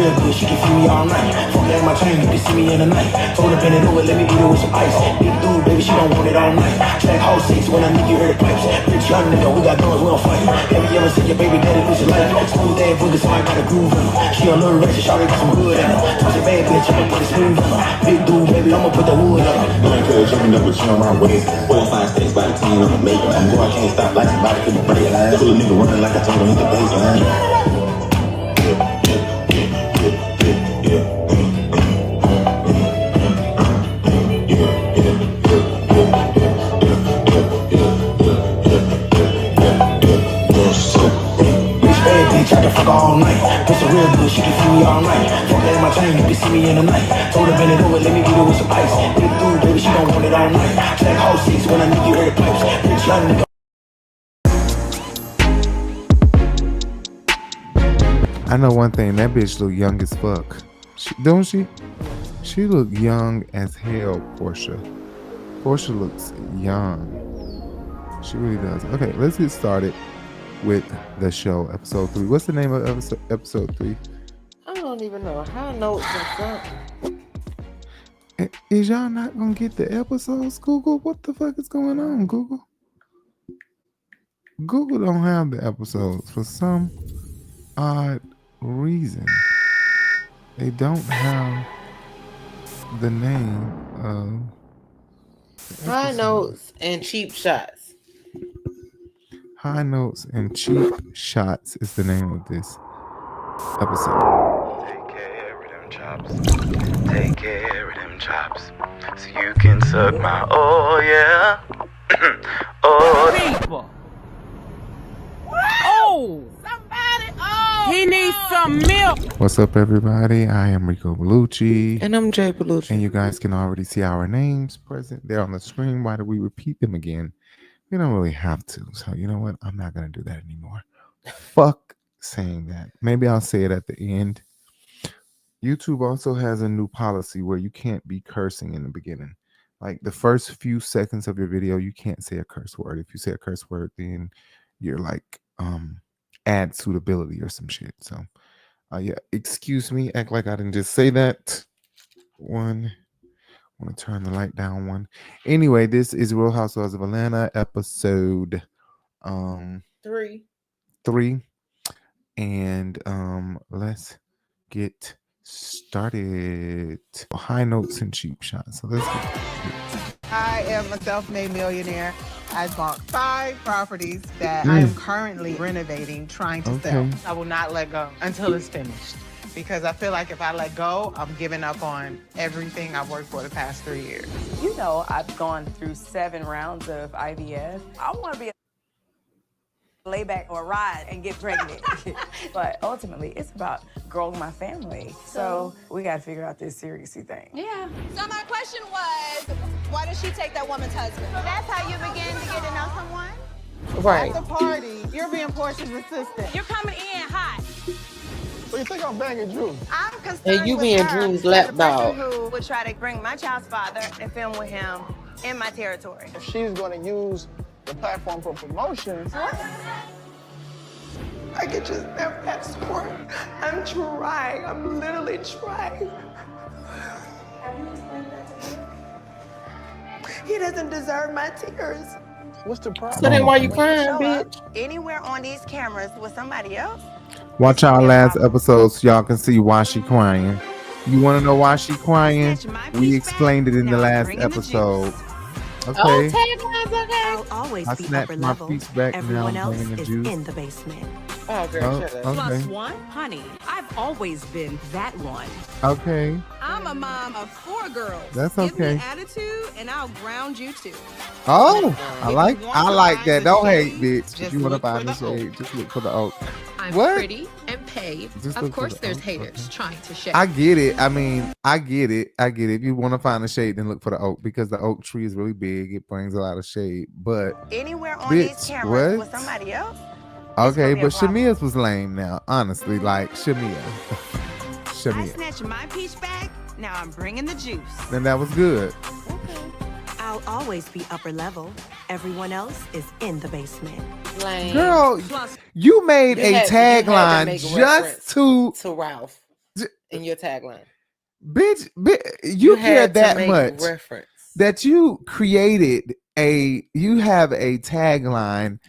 real good, she can feel me all night. Fuck that my chain, you can see me in the night. Told her bend it over, let me eat it with some ice. Big dude, baby, she don't want it all night. Track hole 6 when I need you hear the pipes. Rich young nigga, we got guns, we don't fight. Have you ever seen your baby daddy lose his life? Smooth ass boogie, so I got a groove in her. She a little ratchet, shawty got some good in her. Toss it bad bitch, I'ma put it smooth in her. Big dude, baby, I'ma put the wood in her. No encourage, you know what you on my waist. 4 or 5 stacks by the team, I'ma make it. Boy, I can't stop like somebody couldn't break it. Pull a nigga running like I told him hit the baseline. I can fuck all night. Pussy real good, she can feel me all night. Fuck that my chain, you can see me in the night. Told her bend it over, let me eat it with some ice. Big dude, baby, she don't want it all night. Track hole 6 when I need you hear the pipes. Rich young nigga. I know one thing, that bitch look young as fuck. Don't she? She look young as hell, Porsha. Porsha looks young. She really does. Okay, let's get started with the show, episode 3. What's the name of episode 3? I don't even know. High notes and something. Is y'all not gonna get the episodes, Google? What the fuck is going on, Google? Google don't have the episodes for some odd reason. They don't have the name of High notes and cheap shots. High Notes and Cheap Shots is the name of this episode. Take care of them chops. Take care of them chops. So you can suck my yeah. People. Oh! Somebody! Oh! He needs some milk! What's up, everybody? I am Rico Bellucci. And I'm Jay Bellucci. And you guys can already see our names present there on the screen. Why do we repeat them again? We don't really have to. So you know what? I'm not going to do that anymore. Fuck saying that. Maybe I'll say it at the end. YouTube also has a new policy where you can't be cursing in the beginning. Like the first few seconds of your video, you can't say a curse word. If you say a curse word, then you're like ad suitability or some shit. So yeah, excuse me. Act like I didn't just say that. One. I want to turn the light down one. Anyway, this is Real Housewives of Atlanta, episode 3. And let's get started. High Notes and Cheap Shots. So let's get I am a self-made millionaire. I bought 5 properties that I am currently renovating, trying to sell. I will not let go until it's finished. Because I feel like if I let go, I'm giving up on everything I've worked for the past 3 years. You know, I've gone through 7 rounds of IVF. I want to be a lay back or ride and get pregnant. But ultimately, it's about growing my family. So we got to figure out this surrogacy thing. Yeah. So my question was, why did she take that woman's husband? So that's how you begin to get to know someone? Right. At the party, you're being Porsha's assistant. You're coming in hot. So you think I'm banging Drew? I'm concerned And you with being her Drew's as a lapdog. person who would try to bring my child's father and film with him in my territory. If she's going to use the platform for promotion. I could just never have support. I'm trying. I'm literally trying. Have you explained that to him? He doesn't deserve my tears. What's the problem? So then why you crying, bitch? Anywhere on these cameras with somebody else? Watch our last episode so y'all can see why she crying. You want to know why she crying? We explained it in the last episode. Okay. I'll always I be snapped upper my level. piece back. Everyone now I'm else bringing the is juice. in the basement. Oh, girl, shut up. Okay. +1? Honey, I've always been that one. Okay. I'm a mom of 4 girls. That's Give okay. me attitude, and I'll ground you too. Oh, I like that. Don't hate, shade, bitch. just If you want to look find for the the shade, just look for the oak. I'm What? pretty and paid. Just Of look for course the there's oak, haters okay. trying to shade. I get it. I mean, I get it. If you want to find the shade, then look for the oak because the oak tree is really big. It brings a lot of shade. But Anywhere on bitch, these cameras what? with somebody else? Okay, be a but problem. Shamea's was lame now. Honestly, like Shamea. I Shamea. snatched my peach back. Now I'm bringing the juice. Then that was good. I'll always be upper level. Everyone else is in the basement. Lame. Girl, Plus, you made a you had to tagline make a just reference to to Ralph. in your tagline. Bitch, you care had to that make much reference. that you created you have a tagline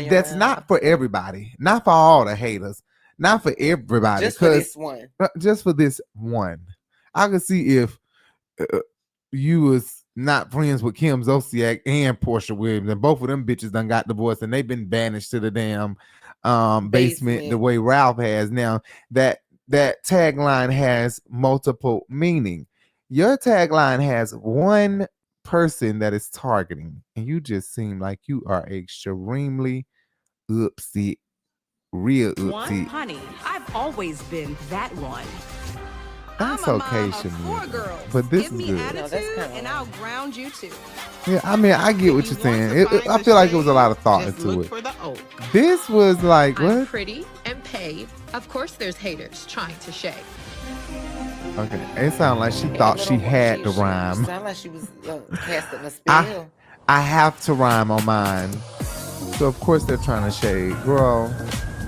that's not for everybody, not for all the haters, not for everybody. Just for this one. Just for this one. I could see if you was not friends with Kim Zolciak and Porsha Williams, and both of them bitches done got divorced and they've been banished to the damn basement the way Ralph has. Now that tagline has multiple meaning. Your tagline has one person that is targeting, and you just seem like you are extremely upset, real upset. Honey, I've always been that one. That's okay, Shamea, but this is good. And I'll ground you too. Yeah, I mean, I get what you're saying. I feel like it was a lot of thought into it. This was like, what? I'm pretty and paid. Of course, there's haters trying to shade. Okay, it sounded like she thought she had to rhyme. Sounded like she was casting a spell. I have to rhyme on mine, so of course they're trying to shade, girl.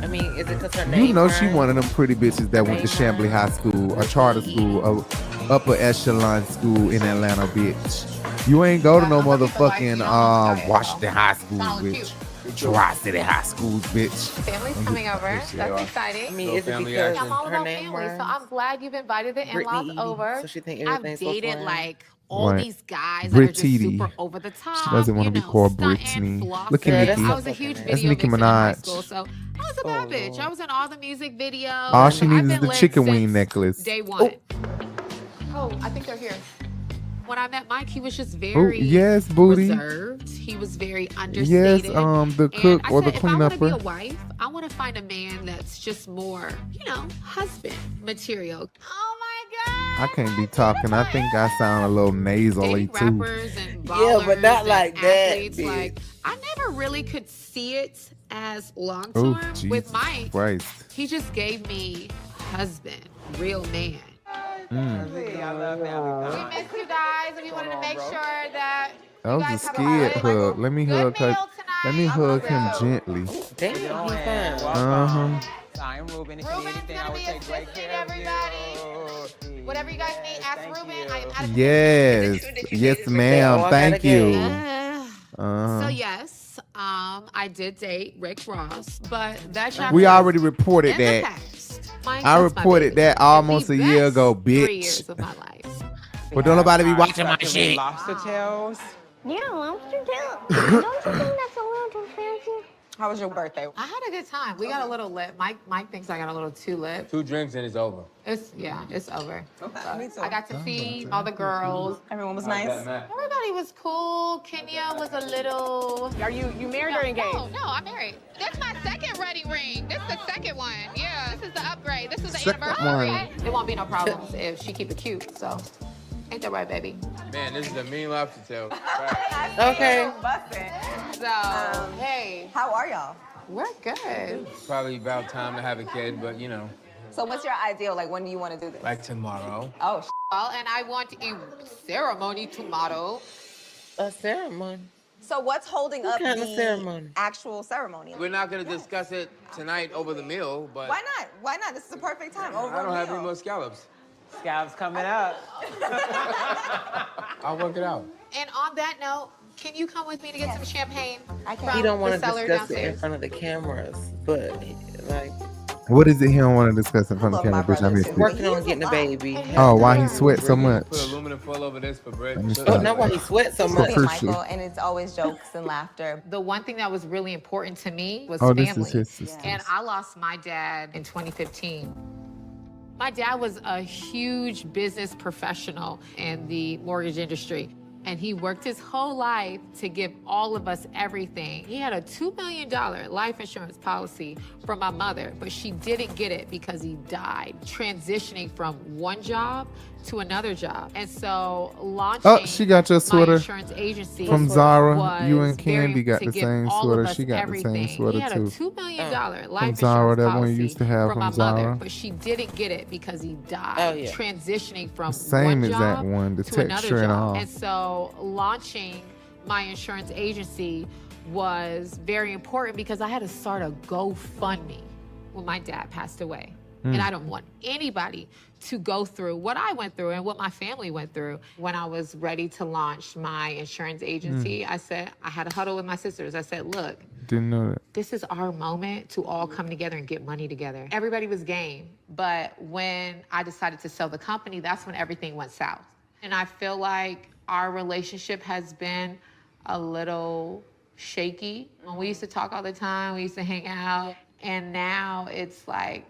I mean, is it because her name? You know she one of them pretty bitches that went to Chamblee High School, a charter school, a upper echelon school in Atlanta, bitch. You ain't go to no motherfucking Washington High School, bitch. Tri-City High Schools, bitch. Family's coming over. That's exciting. I mean, is it because I'm all her about name family, so I'm glad you've invited the in-laws Eady, over. so she think I've everything's dated so fun. like all Right. these guys Brit that are just Eady. super over the top. She doesn't want to be called Brittany. Look at Nicki. I was a huge That's video Nicki vixen in high Minaj. school, so I was a bad bitch. I was in all the music videos. All she I've needs is been the lit chicken wing since necklace. Day one. Oh, I think they're here. When I met Mike, he was just Oh, very yes, booty. reserved. He was very Yes, understated. the cook and I or said, the if I want to be a cleanupper. wife, I want to find a man that's just more, husband material. Oh my I can't be talking. I think I sound a little nasally too. rappers and ballers but not and like that, athletes. bitch. Like, I never really could see it as long Oh, term Jesus with Mike. Christ. He just gave me husband, real man. Mm. We miss you guys, and we wanted to make sure that That was a scared hug. Let me hug her. Let me hug him gently. Damn, he fine. I'm Ruben. If you need anything, I will take great care of you. Whatever you guys need, ask Ruben. I am out of Yes. Yes, ma'am. Thank you. So yes, I did date Rick Ross, but that chapter We is already reported in the that. past. Mike I was my reported baby. that almost The a year ago, best 3 bitch. years of my life. But don't nobody be watching my shit. Lobster tails. Yeah, lobster tail. Don't you think that's a little too fancy? How was your birthday? I had a good time. We got a little lit. Mike thinks I got a little too lit. 2 drinks and it's over. It's over. Okay, me too. I got to feed all the girls. Everyone was nice. Everybody was cool. Kenya was a little. Are you married or engaged? No, I'm married. That's my second wedding ring. This is the second one. Yeah, this is the upgrade. This is the Second anniversary. one. It won't be no problems if she keep it cute. So, ain't that right, baby? Man, this is a mean lobster tail. Okay. So, hey, How are y'all? we're good. Probably about time to have a kid, but So what's your ideal? Like, when do you want to do this? like tomorrow. Oh, Well, and I want a ceremony tomorrow. A ceremony. So what's holding up kind of the ceremony? actual ceremony? We're not gonna discuss it tonight over the meal, but Why not? Why not? This is the perfect time. Over I don't a have meal. any more scallops. Scallops coming up. I'll work it out. And on that note, can you come with me to get some champagne? He don't want to the cellar discuss it in downstairs? front of the cameras, but like What is it he don't want to discuss in front of the camera, bitch? I missed it. working on getting a baby. Oh, why he sweat so much? Put aluminum foil over this for Brit. Let me Oh, stop. not why he sweats so much. Crucial. Michael, and it's always jokes and laughter. The one thing that was really important to me was Oh, family. this is his sister. And I lost my dad in 2015. My dad was a huge business professional in the mortgage industry. And he worked his whole life to give all of us everything. He had a $2 million life insurance policy from my mother, but she didn't get it because he died, transitioning from one job to another job. And so launching Oh, she got your my sweater insurance agency from Zara. was You and very- Candy got to the give same all of sweater. us She got the everything. same sweater He had too. a $2 million life From Zara, insurance that one policy you used to have from from my mother, Zara. but she didn't get it because he died, Oh, yeah. transitioning from Same one exact job one, the to another texture and job. all. And so launching my insurance agency was very important because I had to start a GoFundMe when my dad passed away. And I don't want anybody to go through what I went through and what my family went through. When I was ready to launch my insurance agency, I said, I had a huddle with my sisters. I said, look, Didn't know that. this is our moment to all come together and get money together. Everybody was game. But when I decided to sell the company, that's when everything went south. And I feel like our relationship has been a little shaky. When we used to talk all the time, we used to hang out. And now it's like,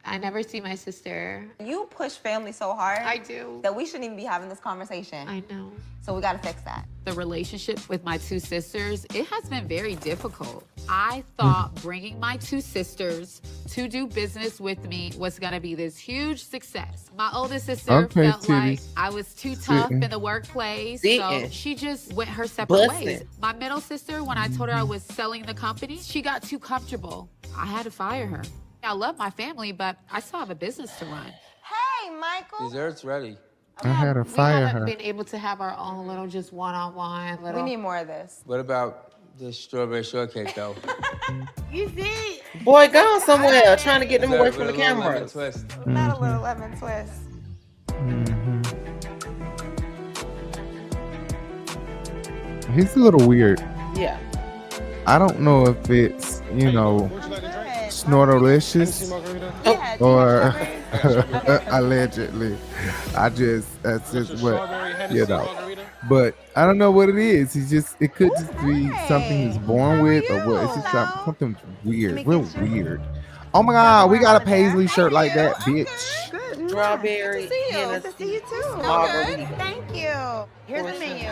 I never see my sister. You push family so hard. I do. That we shouldn't even be having this conversation. I know. So we gotta fix that. The relationship with my two sisters, it has been very difficult. I thought bringing my two sisters to do business with me was gonna be this huge success. My oldest sister felt like I was too tough in the workplace, so she just went her separate ways. My middle sister, when I told her I was selling the company, she got too comfortable. I had to fire her. I love my family, but I still have a business to run. Hey, Michael. Dessert's ready. I had to fire We haven't her. been able to have our own little just one-on-one little... We need more of this. What about the strawberry shortcake, though? You see? Boy, gone somewhere trying to get them away from the camera. Not a little lemon twist. He's a little weird. Yeah. I don't know if it's, you know, snortalicious or allegedly. That's just what, you know. But I don't know what it is. It could just be something he's born with or what. It's just something weird, real weird. Oh my God, we got a paisley shirt like that, bitch. Strawberry. Good to see you too. Margarita. Thank you. Here's the menu.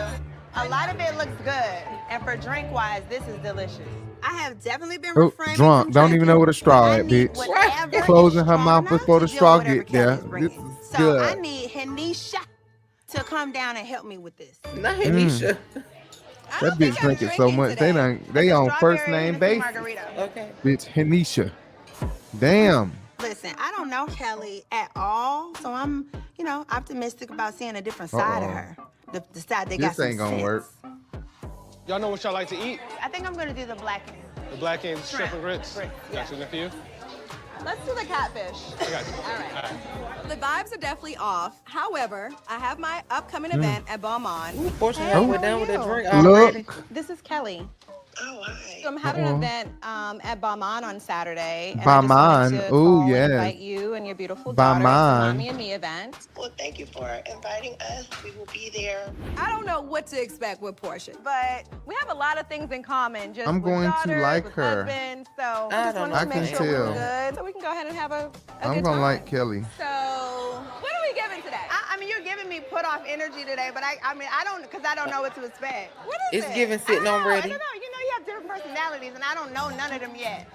A lot of it looks good. And for drink-wise, this is delicious. I have definitely been refraining Drunk. Don't even know what a straw at, bitch. whatever Closing her mouth before the straw get there. This is So I good. need Henisha to come down and help me with this. Not Henisha. That bitch drinking so much. They on first name basis. Okay. Bitch, Henisha. Damn. Listen, I don't know Kelli at all, so I'm, optimistic about seeing a different side of her. The side that got This some ain't gonna sense. work. Y'all know what y'all like to eat? I think I'm gonna do the black end. The black ends, shrimp and grits. Yeah. Got you, enough for you? Let's do the catfish. I got you. All right. The vibes are definitely off. However, I have my upcoming event at Beaumont. Fortunately, we're down with that drink Look. already. This is Kelli. Oh, hi. So I'm having an event at Beaumont on Saturday. And Beaumont. I just wanted to Ooh, call yes. and invite you and your beautiful daughter to the Beaumont. Mommy and Me event. Well, thank you for inviting us. We will be there. I don't know what to expect with Porsha, but we have a lot of things in common. Just I'm with going to daughters, like with her. husbands, so I I just don't wanted to know. make I sure can we were tell. good, so we can go ahead and have a I'm good gonna time. like Kelli. So, what are we giving today? I mean, you're giving me put off energy today, but I don't know what to expect. What is It's it? giving sitting on I ready. don't know. You have different personalities, and I don't know none of them yet.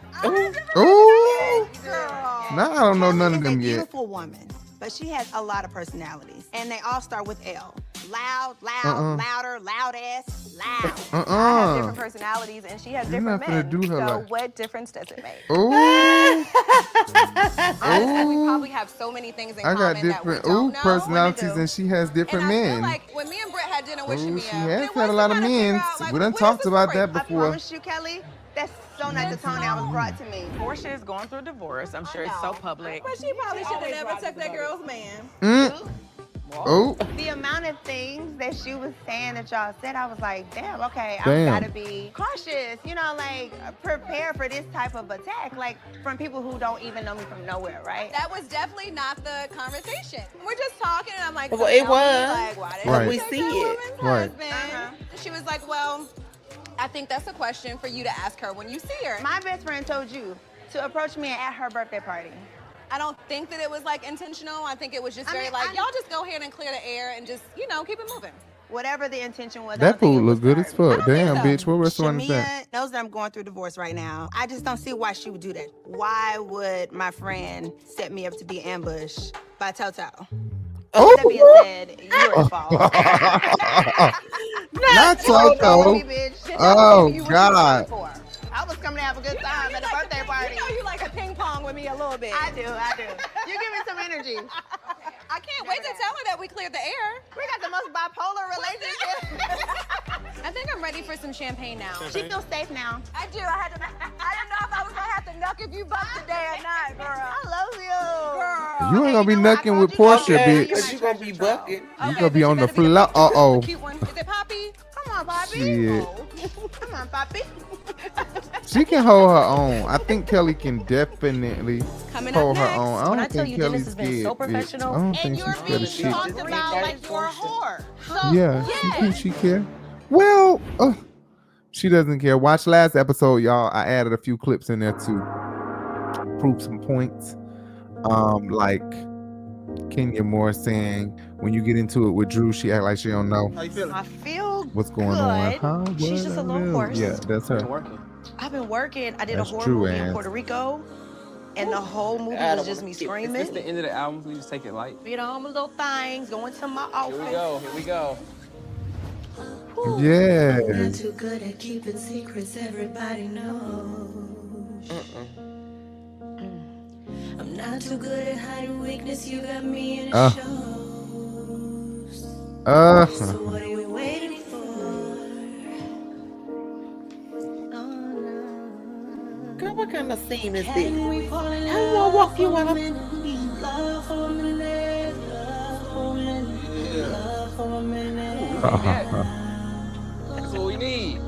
Ooh. Girl. Now I don't know none of Kelli is them a yet. beautiful woman, but she has a lot of personalities, and they all start with L. Loud, louder, loud ass, loud. I have different personalities, and she has You're different not finna men. do her so like- what difference does it make? Ooh. Honestly, we Ooh. probably have so many things in I common got that we different don't know. personalities, and she has different and I men. feel like when me and Brit had dinner with Ooh, Shamea, she has it had a was lot to of kinda figure men. out, like, We done what is talked the about story? that I before. promise you, Kelli, that's so not the tone that was brought to me. Porsha is going through a divorce. I'm sure it's so public. But she probably should have never took that girl's man. Oh. The amount of things that she was saying that y'all said, I was like, damn, okay, Damn. I've got to be cautious, prepare for this type of attack, like from people who don't even know me from nowhere, right? That was definitely not the conversation. We're just talking, and I'm like, Well, so it tell me, was. like, why did Right. you We take see that it. woman's Right. husband? And she was like, well, I think that's a question for you to ask her when you see her. My best friend told you to approach me at her birthday party. I don't think that it was like intentional. I think it was just I very mean, like, y'all just go ahead and clear the air and just, keep it moving. Whatever the intention was. I That don't think food it was look good for as her. fuck. Damn, bitch. What restaurant is that? Shamea knows that I'm going through divorce right now. I just don't see why she would do that. Why would my friend set me up to be ambushed by Toto? Oh. That being said, you're at fault. Not Toto. Oh, God. I was coming to have a good time at a birthday party. You know you like to ping pong with me a little bit. I do. You give me some energy. I can't wait to tell her that we cleared the air. We got the most bipolar relationship. I think I'm ready for some champagne now. She feels safe now. I do. I didn't know if I was gonna have to knuck if you bucked today or not, girl. I love you. Girl. You ain't gonna be knucking with Porsha, bitch. Cause you gonna be bucking. You gonna be on the floor. Uh-oh. Cute one. Is it Poppy? Come on, Poppy. Shit. Come on, Poppy. She can hold her own. I think Kelli can definitely Coming hold up her next, own. I when don't I tell think you Dennis Kelly's has been scared, so bitch. professional. I don't And think you're she's scared of being shit. talked about like you're a whore. So, Yeah, she thinks she care. Well, she doesn't care. Watch last episode, y'all. I added a few clips in there to prove some points. Like Kenya Moore saying when you get into it with Drew, she act like she don't know How you feeling? I feel what's going good. on. Huh? She's just a little hoarse. Yeah, that's her. I've been working. I did That's a horror true, movie in ass. Puerto Rico, and the whole movie was just me screaming. Is this the end of the album? We just take it light. You know, my little things, going to my office. Here we go. Yeah. I'm not too good at keeping secrets, everybody knows. I'm not too good at hiding weakness, you got me in a shows. So what are we waiting for? Girl, what kind of scene is this? How you gonna walk you while I'm... Love for a minute, love for a minute, love for a minute. That's what we need.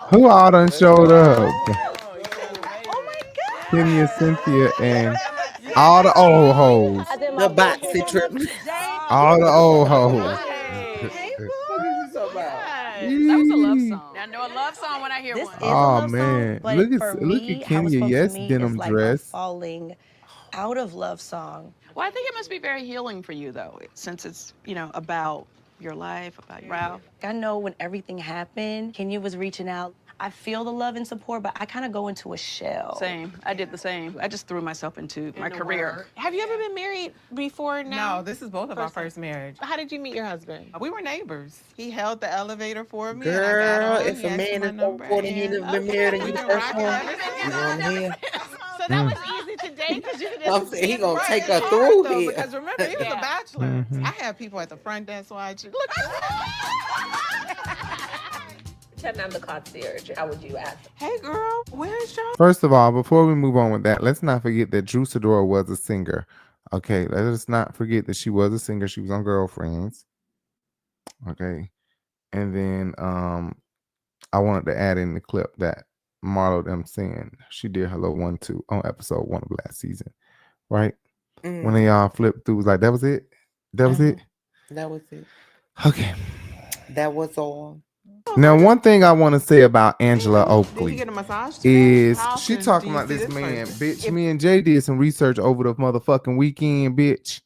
Who all done showed up? Kenya, Cynthia, and all the old hoes. The boxy trip. All the old hoes. That was a love song. I know a love song when I hear one. Oh man, But look for at me, Kenya. how it's supposed Yes, to me denim is like dress. a falling out of love song. Well, I think it must be very healing for you, though, since it's, you know, about your life, about your Ralph. I know when everything happened, Kenya was reaching out. I feel the love and support, but I kind of go into a shell. Same. I did the same. I just threw myself into my career. Have you ever been married before now? No, this is both of our first marriage. How did you meet your husband? We were neighbors. He held the elevator for me. Girl, and I got on. if a man is over 40 and you never been married and you the first one, you on here. So that was easy to date because you could just... I'm saying he gonna take her through Though, here. because remember, he was a bachelor. I had people at the front desk watching. Look Pretend I'm the concierge. How would you ask? Hey, girl, where's your... First of all, before we move on with that, let's not forget that Drew Sidora was a singer. Okay, let us not forget that she was a singer. She was on Girlfriends. Okay, and then I wanted to add in the clip that Marlo them saying she did Hello 1-2 on episode 1 of last season, right? When they all flipped through, was like, that was it? That was it? That was it. Okay. That was all. Now, one thing I want to say about Angela Oakley Did you get a massage? is How she often talking do you about see this man, person? bitch. Me and Jay did some research over the motherfucking weekend, bitch,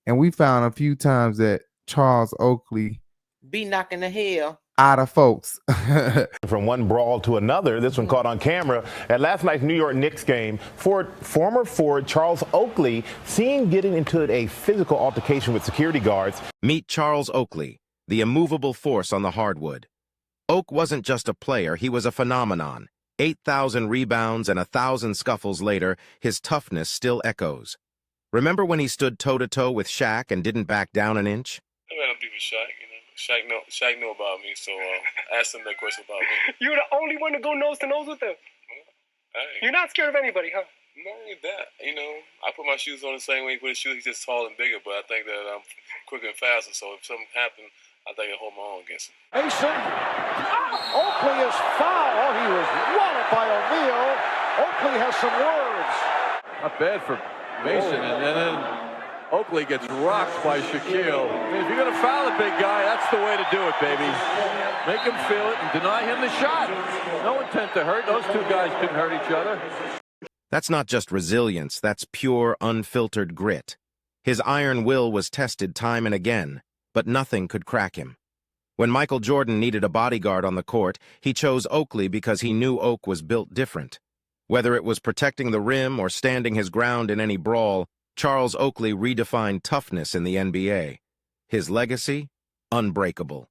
and we found a few times that Charles Oakley Be knocking the hell out of folks. From one brawl to another, this one caught on camera at last night's New York Knicks game. Former Ford Charles Oakley seen getting into a physical altercation with security guards. Meet Charles Oakley, the immovable force on the hardwood. Oak wasn't just a player, he was a phenomenon. 8,000 rebounds and 1,000 scuffles later, his toughness still echoes. Remember when he stood toe-to-toe with Shaq and didn't back down an inch? I got to be with Shaq, you know. Shaq know about me, so ask him that question about me. You're the only one to go nose to nose with him. Hey. You're not scared of anybody, huh? No, that. You know, I put my shoes on the same way he put his shoes. He's just tall and bigger, but I think that I'm quicker and faster, so if something happened, I think I hold my own against him. Mason. Oakley is foul. He was walloped by O'Neal. Oakley has some words. Not bad for Mason, and then Oakley gets rocked by Shaquille. I mean, if you're going to foul a big guy, that's the way to do it, baby. Make him feel it and deny him the shot. No intent to hurt. Those two guys didn't hurt each other. That's not just resilience, that's pure, unfiltered grit. His iron will was tested time and again, but nothing could crack him. When Michael Jordan needed a bodyguard on the court, he chose Oakley because he knew Oak was built different. Whether it was protecting the rim or standing his ground in any brawl, Charles Oakley redefined toughness in the NBA. His legacy, unbreakable.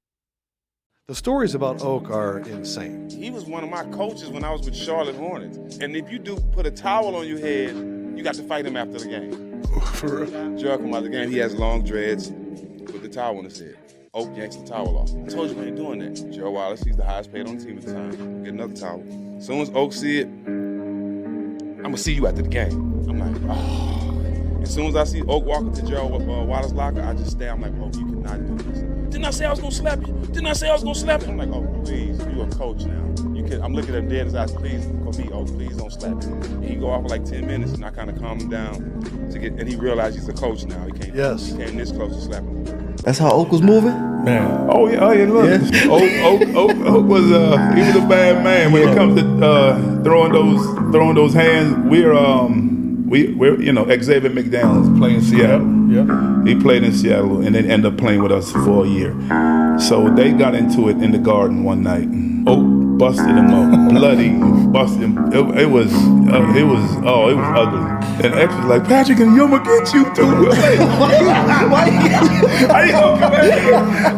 The stories about Oak are insane. He was one of my coaches when I was with Charlotte Hornets. And if you do put a towel on your head, you got to fight him after the game. For real? Joe come out the game, he has long dreads with the towel on his head. Oak yanks the towel off. I told you we ain't doing that. Gerald Wallace, he's the highest paid on the team at the time. Get another towel. As soon as Oak see it, I'm gonna see you after the game. I'm like, oh. As soon as I see Oak walking to Gerald Wallace's locker, I just stare. I'm like, Oak, you cannot do this. Didn't I say I was gonna slap you? Didn't I say I was gonna slap you? I'm like, oh, please, you're a coach now. I'm looking at him dead in his eyes. Please, for me, oh, please don't slap him. And he go off for like 10 minutes, and I kind of calm him down and he realized he's a coach now. He came this close to slapping him. That's how Oak was moving? Man. Oh yeah, look. Yeah. Oak was he was a bad man when it comes to throwing those hands. We're Xavier McDaniels playing in Seattle. Yeah. He played in Seattle and then ended up playing with us for a year. So they got into it in the Garden one night. Oak busted him up, bloody, busted him. It was ugly. And X was like, Patrick, and Yuma get you too. Why you get you? How you gonna come at me?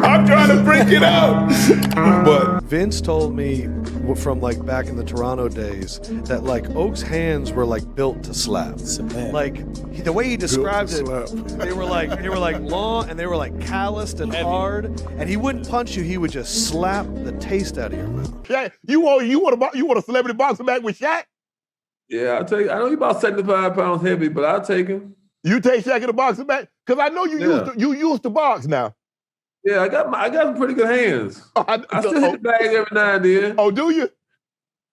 I'm trying to break it out. But Vince told me from like back in the Toronto days that like Oak's hands were like built to slap. Like the way he described it, they were like long and they were like calloused and hard. And he wouldn't punch you; he would just slap the taste out of your mouth. Yeah, you want a celebrity boxer back with Shaq? Yeah, I'll take. I know he's about 75 pounds heavy, but I'll take him. You take Shaq in the boxing back? Because I know you used to box now. Yeah, I got some pretty good hands. I still hit the bag every now and then. Oh, do you?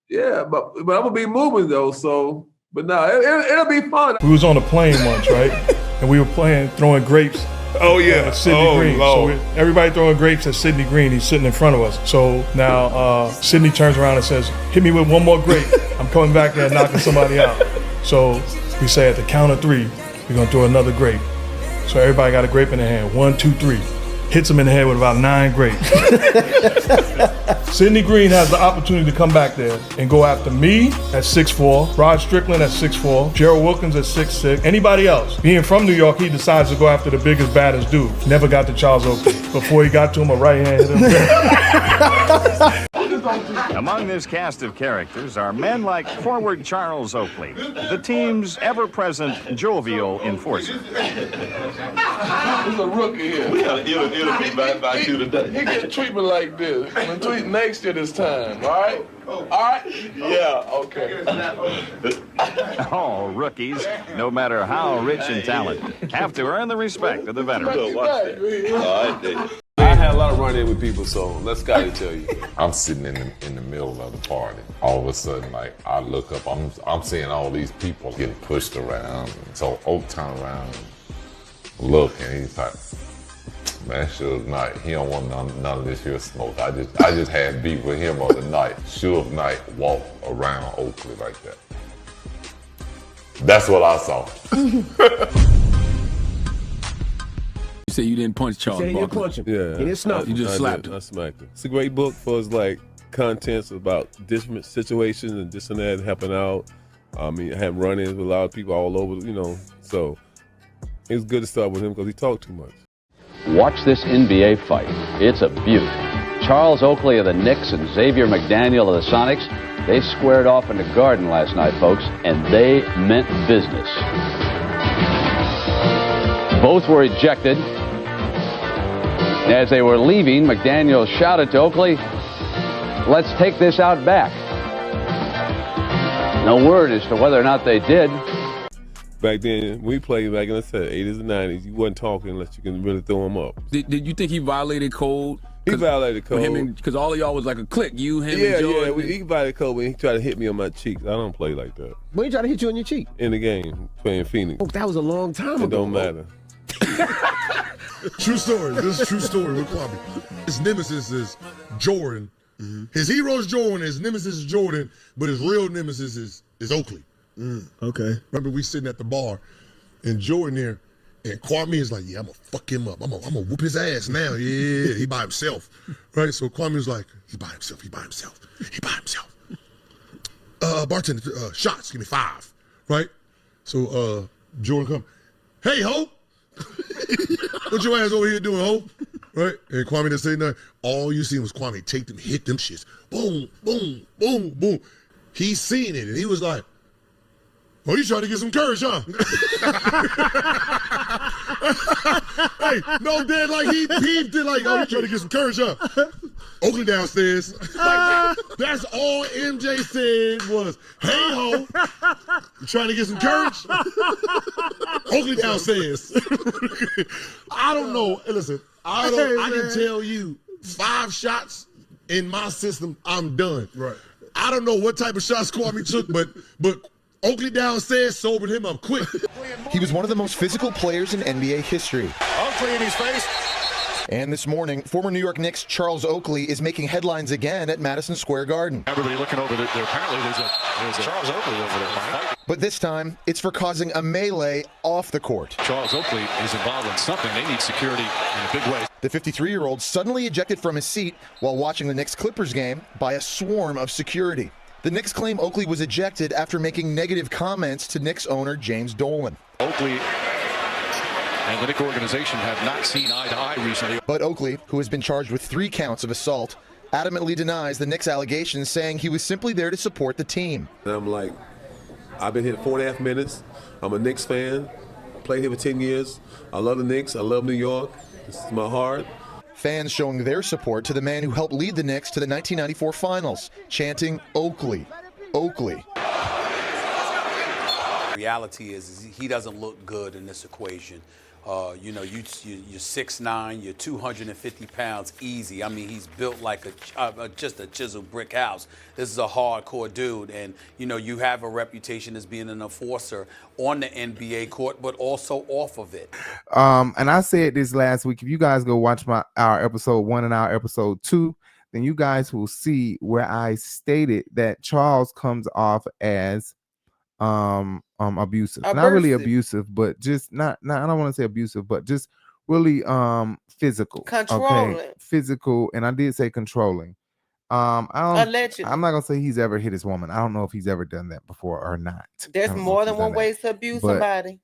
Yeah, but I'm gonna be moving though. So, but no, it'll be fun. We was on a plane once, right? And we were throwing grapes. Oh yeah, Sidney Green. Lord. So everybody throwing grapes at Sidney Green. He's sitting in front of us. So now Sidney turns around and says, "Hit me with one more grape. I'm coming back there and knocking somebody out." So we say at the count of 3, we're gonna throw another grape. So everybody got a grape in their hand. 1, 2, 3. Hits him in the head with about 9 grapes. Sidney Green has the opportunity to come back there and go after me at 6'4", Rod Strickland at 6'4", Gerald Wilkins at 6'6". Anybody else. Being from New York, he decides to go after the biggest, baddest dude. Never got to Charles Oakley. Before he got to him, a right hand hit him. Among this cast of characters are men like forward Charles Oakley, the team's ever-present jovial enforcer. There's a rookie here. We got an interview about you today. He get treatment like this. We'll tweet next year this time, all right? All right? Yeah, okay. All rookies, no matter how rich and talented, have to earn the respect of the veterans. Watch that. All right, I had a lot of run-in with people, so let's gotta tell you. I'm sitting in the middle of the party. All of a sudden, like, I look up, I'm seeing all these people getting pushed around. So Oak turned around and look, and he's like, man, Suge Knight, he don't want none of this here smoke. I just had beef with him on the night. Suge Knight walked around Oakley like that. That's what I saw. You say you didn't punch Charles Barkley. You didn't punch him. Yeah. He didn't snuff him. You just slapped him. I smacked him. It's a great book for his like contents about different situations and this and that happening out. I mean, I had run-ins with a lot of people all over, so it was good to start with him because he talked too much. Watch this NBA fight. It's a beaut. Charles Oakley of the Knicks and Xavier McDaniel of the Sonics, they squared off in the Garden last night, folks, and they meant business. Both were ejected. As they were leaving, McDaniel shouted to Oakley, "Let's take this out back." No word as to whether or not they did. Back then, we played back in the 80s and 90s. You wasn't talking unless you can really throw him up. Did you think he violated code? He violated code. Because all of y'all was like a clique. You, him, and Jordan. Yeah, he violated code when he tried to hit me on my cheeks. I don't play like that. When he tried to hit you on your cheek? In the game, playing Phoenix. Oh, that was a long time ago. It don't matter. True story. This is a true story with Kwame. His nemesis is Jordan. Mm-hmm. His hero is Jordan. His nemesis is Jordan. But his real nemesis is Oakley. Okay. Remember, we sitting at the bar, and Jordan there, and Kwame is like, "Yeah, I'm gonna fuck him up. I'm gonna whoop his ass now. Yeah, he by himself, right?" So Kwame was like, "He by himself. He by himself. He by himself." Bartender, shots. Give me 5, right? So Jordan come, "Hey, Hope, what your ass over here doing, Hope?" Right? And Kwame didn't say nothing. All you seen was Kwame take them, hit them shits, boom, boom, boom, boom. He seen it, and he was like, "Oh, you trying to get some courage, huh?" Hey, no, Dad, like he peeped it, like, oh, you trying to get some courage up. Oakley downstairs. Like, that's all MJ said was, hey ho, you trying to get some courage? Oakley downstairs. I don't know. Listen, I can tell you 5 shots in my system, I'm done. Right. I don't know what type of shots Kwame took, but Oakley downstairs sobered him up quick. He was one of the most physical players in NBA history. Oakley in his face. And this morning, former New York Knicks Charles Oakley is making headlines again at Madison Square Garden. Everybody looking over there. Apparently there's a Charles Oakley over there, Mike. But this time, it's for causing a melee off the court. Charles Oakley is involved in something. They need security in a big way. The 53-year-old suddenly ejected from his seat while watching the Knicks-Clippers game by a swarm of security. The Knicks claim Oakley was ejected after making negative comments to Knicks owner James Dolan. Oakley and the Knicks organization have not seen eye to eye recently. But Oakley, who has been charged with 3 counts of assault, adamantly denies the Knicks allegations, saying he was simply there to support the team. And I'm like, I've been here 4.5 minutes. I'm a Knicks fan. Played here for 10 years. I love the Knicks. I love New York. This is my heart. Fans showing their support to the man who helped lead the Knicks to the 1994 finals, chanting Oakley, Oakley. Reality is he doesn't look good in this equation. You know, you're 6'9", you're 250 pounds easy. I mean, he's built like just a chiseled brick house. This is a hardcore dude, and you know, you have a reputation as being an enforcer on the NBA court, but also off of it. And I said this last week. If you guys go watch our episode 1 and our episode 2, then you guys will see where I stated that Charles comes off as abusive. Not really abusive, but just not I don't want to say abusive, but just really physical. Controlling. Okay? Physical, and I did say controlling. Allegedly. I'm not gonna say he's ever hit his woman. I don't know if he's ever done that before or not. There's more than one way to abuse somebody.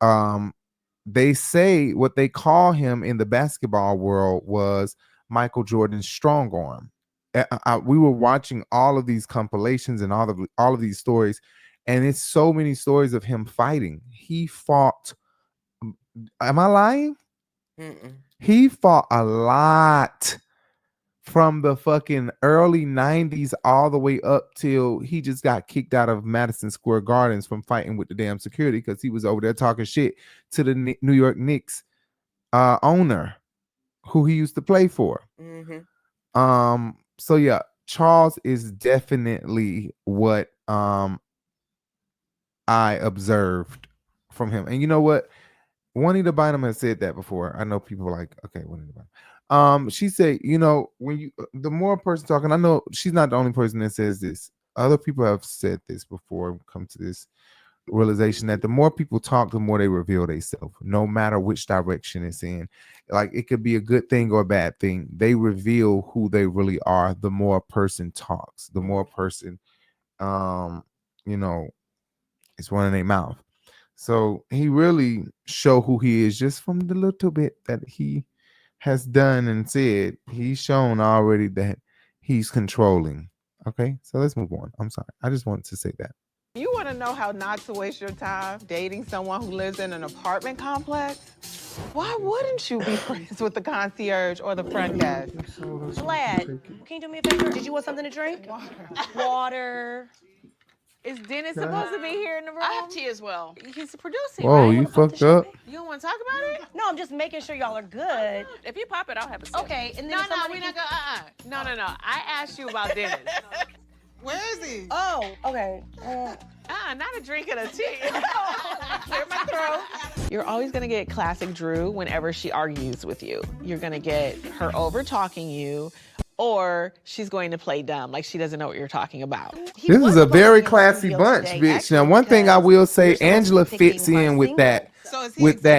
They say what they call him in the basketball world was Michael Jordan's strong arm. We were watching all of these compilations and all of these stories. And it's so many stories of him fighting. He fought. Am I lying? He fought a lot from the fucking early 90s all the way up till he just got kicked out of Madison Square Gardens from fighting with the damn security because he was over there talking shit to the New York Knicks owner who he used to play for. So yeah, Charles is definitely what I observed from him. And you know what? Juanita Bynum has said that before. I know people are like, okay, Juanita Bynum. She said, you know, when the more a person talking, I know she's not the only person that says this. Other people have said this before, come to this realization that the more people talk, the more they reveal themselves, no matter which direction it's in. Like, it could be a good thing or a bad thing. They reveal who they really are. The more a person talks, the more a person, you know, it's running their mouth. So he really show who he is just from the little bit that he has done and said. He's shown already that he's controlling. Okay, so let's move on. I'm sorry. I just wanted to say that. You want to know how not to waste your time dating someone who lives in an apartment complex? Why wouldn't you be friends with the concierge or the front desk? Vlad, can you do me a favor? Did you want something to drink? Water. Is Dennis supposed to be here in the room? I have tea as well. He's producing, Whoa, right? you fucked up. You don't want to talk about it? No, I'm just making sure y'all are good. If you pop it, I'll have a sip. Okay, and then No, we're not gonna, No. I asked you about Dennis. Where is he? Oh, okay. Not a drink and a tea. Clear my throat. You're always gonna get classic Drew whenever she argues with you. You're gonna get her over talking you, or she's going to play dumb, like she doesn't know what you're talking about. This is a very classy bunch, bitch. Now, one thing I will say, Angela fits in with that,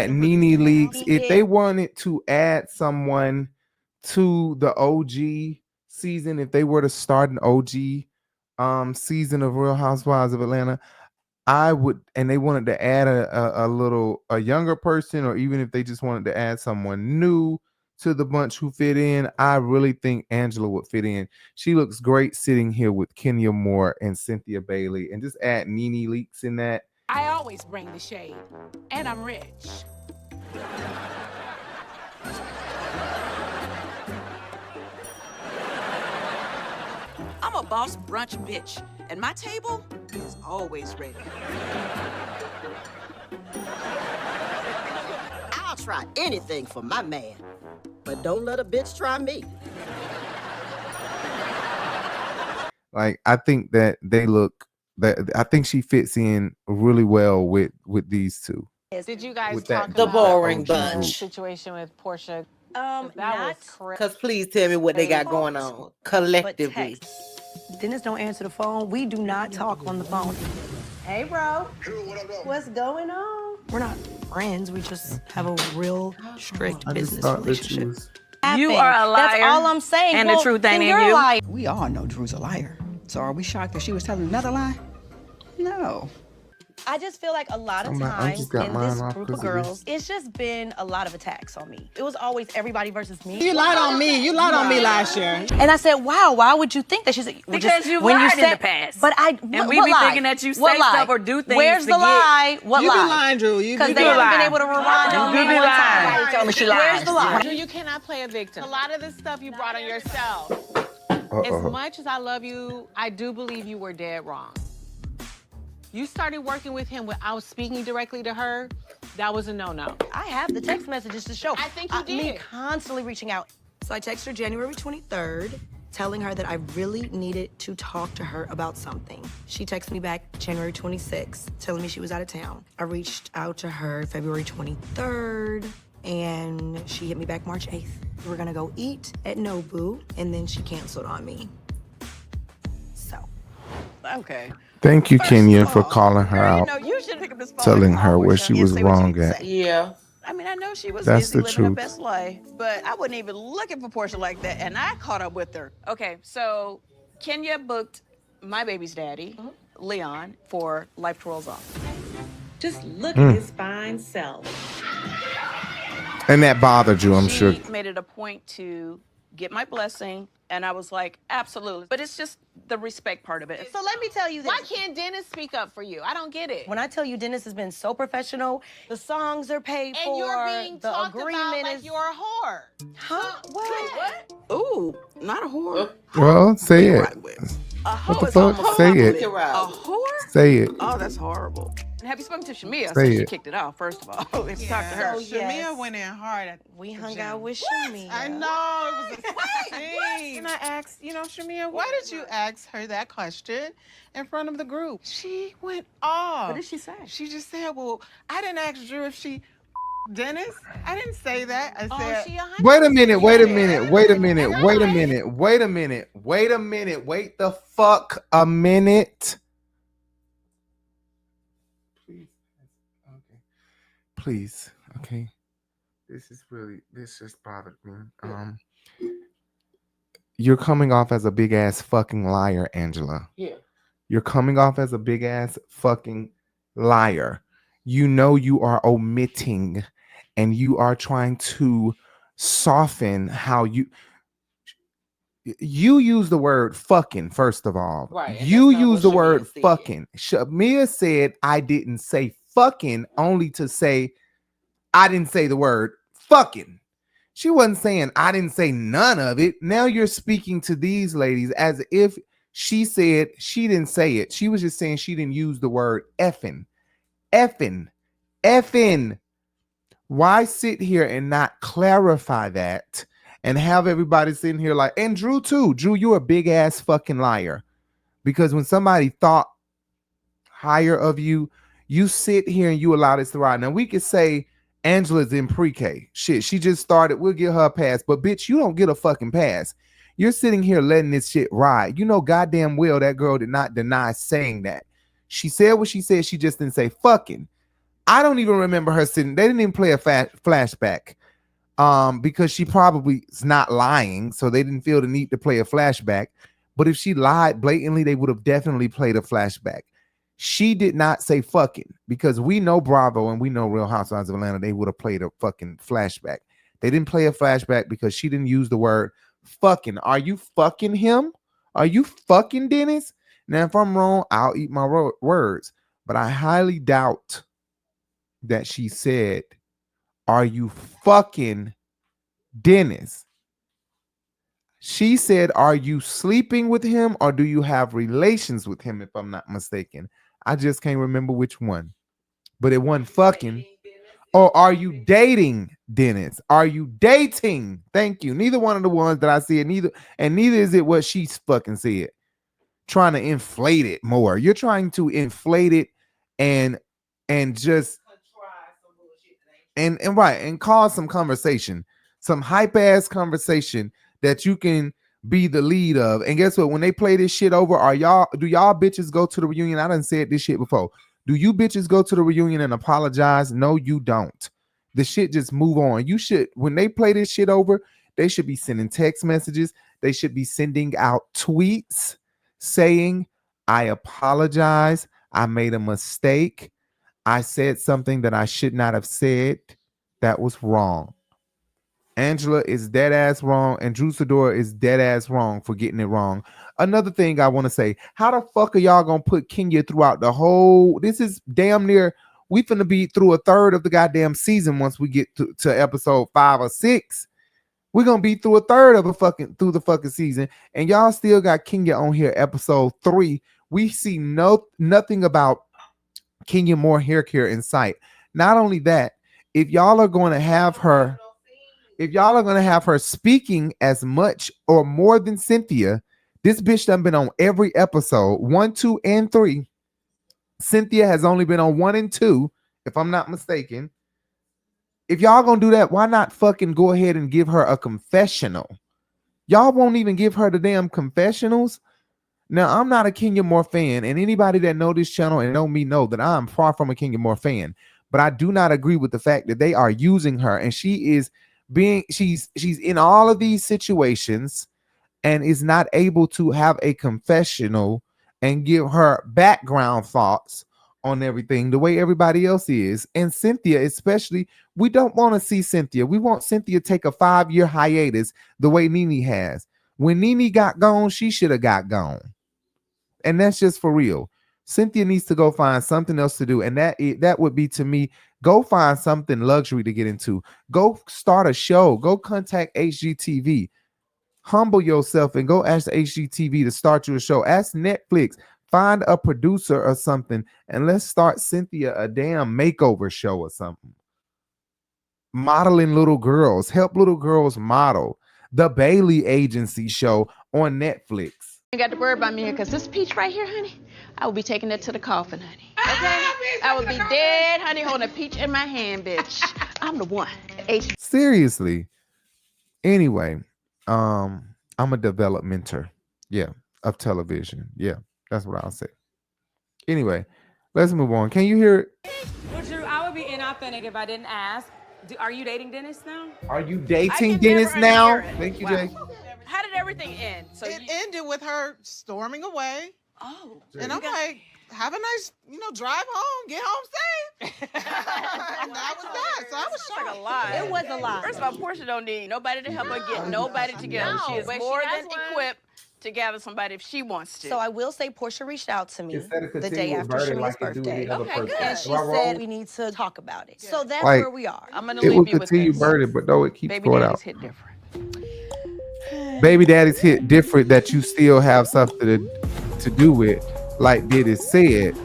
Nene leaks. If they wanted to add someone to the OG season, if they were to start an OG season of Real Housewives of Atlanta, I would, and they wanted to add a younger person, or even if they just wanted to add someone new to the bunch who fit in, I really think Angela would fit in. She looks great sitting here with Kenya Moore and Cynthia Bailey, and just add Nene Leakes in that. I always bring the shade, and I'm rich. boss brunch bitch, and my table is always ready. I'll try anything for my man, but don't let a bitch try me. Like, I think that I think she fits in really well with these two. Did you guys With talk that- about The boring OG bunch. group. situation with Porsha? Not was crazy. Cause please tell me what they got going on collectively. Dennis don't answer the phone. We do not talk on the phone. Hey, bro. What's going on? We're not friends. We just have a real strict I just business thought that relationship. you was. You are a liar. That's all I'm saying. And the truth ain't in you. We all know Drew's a liar. So are we shocked that she was telling another lie? No. I just feel like a lot of I times just got in mine this off group 'cause of of girls, this. it's just been a lot of attacks on me. It was always everybody versus me. You lied on me. You lied on me last year. And I said, wow, why would you think that? She's like, well, Because just, you when lied you in said, the past. But I, And we what be lie? thinking that you What say lie? stuff or do things Where's to the get- lie? What You lie? be lying, Drew. You Because be they haven't lying. been able to rewind You on do me be one lying. time. Tell me she Where's the lie? Drew, you cannot play a victim. A lot of the stuff you brought on yourself. Uh-oh. As much as I love you, I do believe you were dead wrong. You started working with him without speaking directly to her. That was a no-no. I have the text messages to show. I think you Me did. constantly reaching out. So I texted her January 23rd, telling her that I really needed to talk to her about something. She texted me back January 26th, telling me she was out of town. I reached out to her February 23rd, and she hit me back March 8th. We were gonna go eat at Nobu, and then she canceled on me. So. Okay. Thank you, Kenya, for calling her Girl, you out, know, you should pick up this phone telling and her call where Porsha she and was say what you wrong need to at. say. Yeah. I mean, I know she was That's busy the living her truth. best life, but I wasn't even looking for Porsha like that, and I caught up with her. Okay, so Kenya booked my baby's daddy, Leon, for Life Rolls Off. Just look Mm. at his fine self. And that bothered you, I'm sure. She made it a point to get my blessing, and I was like, absolutely. But it's just the respect part of it. So let me tell you this. Why can't Dennis speak up for you? I don't get it. When I tell you Dennis has been so professional, the songs are paid for. And you're being the talked agreement about like is. you're a whore. Huh? What? Ooh, not a whore. Well, say it. A What the hoe is fuck? almost Say opposite. it. A whore? Say it. Oh, that's horrible. Have you spoken to Shamea Say since she it. kicked it off, first of all? Let's talk to her. So, yes. Shamea went in hard at We the hung gym. out with What? Shamea. I know, it was a scene. And I asked, Shamea, why did you ask her that question in front of the group? She went off. What did she say? She just said, well, I didn't ask Drew if she Dennis. I didn't say that. I said, Wait a minute, wait a minute, wait a minute, wait a minute, wait a minute, wait a minute, wait the fuck a minute. Please, okay. This just bothered me. You're coming off as a big ass fucking liar, Angela. Yeah. You're coming off as a big ass fucking liar. You know you are omitting and you are trying to soften how you use the word fucking, first of all. Right, and You that's not use what the Shamea word said. fucking. Shamea said I didn't say fucking, only to say I didn't say the word fucking. She wasn't saying I didn't say none of it. Now you're speaking to these ladies as if she said she didn't say it. She was just saying she didn't use the word effing. Effing. Effing. Why sit here and not clarify that and have everybody sitting here like, and Drew too. Drew, you're a big ass fucking liar. Because when somebody thought higher of you, you sit here and you allow this to ride. Now we could say Angela's in pre-K. Shit, she just started. We'll give her a pass. But bitch, you don't get a fucking pass. You're sitting here letting this shit ride. You know goddamn well that girl did not deny saying that. She said what she said. She just didn't say fucking. I don't even remember her sitting. They didn't even play a flashback. Because she probably is not lying. So they didn't feel the need to play a flashback. But if she lied blatantly, they would have definitely played a flashback. She did not say fucking, because we know Bravo and we know Real Housewives of Atlanta. They would have played a fucking flashback. They didn't play a flashback because she didn't use the word fucking. Are you fucking him? Are you fucking Dennis? Now, if I'm wrong, I'll eat my words. But I highly doubt that she said, are you fucking Dennis? She said, "Are you sleeping with him or do you have relations with him?" If I'm not mistaken, I just can't remember which one, but it wasn't fucking. Or are you dating, Dennis? Are you dating? Thank you. Neither one of the ones that I said, neither is it what she fucking said. Trying to inflate it more. You're trying to inflate it and just and right and cause some conversation, some hype ass conversation that you can be the lead of. And guess what? When they play this shit over, do y'all bitches go to the reunion? I done said this shit before. Do you bitches go to the reunion and apologize? No, you don't. The shit just move on. You should, when they play this shit over, they should be sending text messages. They should be sending out tweets saying, "I apologize. I made a mistake. I said something that I should not have said. That was wrong." Angela is dead ass wrong, and Drew Sidora is dead ass wrong for getting it wrong. Another thing I want to say: how the fuck are y'all gonna put Kenya throughout the whole? This is damn near. We finna be through a third of the goddamn season once we get to episode 5 or 6. We're gonna be through a third of the fucking season, and y'all still got Kenya on here. Episode 3, we see nothing about Kenya Moore hair care in sight. Not only that, if y'all are going to have her speaking as much or more than Cynthia, this bitch done been on every episode 1, 2, and 3. Cynthia has only been on 1 and 2, if I'm not mistaken. If y'all gonna do that, why not fucking go ahead and give her a confessional? Y'all won't even give her the damn confessionals. Now, I'm not a Kenya Moore fan, and anybody that know this channel and know me know that I'm far from a Kenya Moore fan. But I do not agree with the fact that they are using her, and she's in all of these situations and is not able to have a confessional and give her background thoughts on everything the way everybody else is. And Cynthia especially, we don't want to see Cynthia. We want Cynthia to take a 5-year hiatus the way Nene has. When Nene got gone, she should have got gone. And that's just for real. Cynthia needs to go find something else to do. And that would be, to me, go find something luxury to get into. Go start a show. Go contact HGTV. Humble yourself and go ask HGTV to start you a show. Ask Netflix. Find a producer or something. And let's start Cynthia a damn makeover show or something. Modeling little girls. Help little girls model. The Bailey Agency show on Netflix. You got to worry about me here, because this peach right here, honey, I will be taking it to the coffin, honey. Okay? I will be dead, honey, holding a peach in my hand, bitch. I'm the one. Seriously. Anyway, I'm a developmenter, of television. Yeah, that's what I'll say. Anyway, let's move on. Can you hear it? Well, Drew, I would be inauthentic if I didn't ask. Are you dating Dennis now? Are you dating Dennis now? Thank you, Jay. How did everything end? So it ended with her storming away. Oh. And I'm like, have a nice, drive home, get home safe. And that was that. So I was shocked. Like a lie. It was a lie. First of all, Porsha don't need nobody to help her get nobody together. No, she is but more she than has equipped to gather somebody if she wants to. So I will say Porsha reached out to me Instead of the day continuing after burden Shamea's like they do with birthday. the other person. And she Am I wrong? said we need to talk about it. So that's Like, where we are. I'm going to It will leave you with continue this. burden, but no, it keeps Baby going daddies out. hit different. Baby daddies hit different that you still have something to do with. Like Diddy said,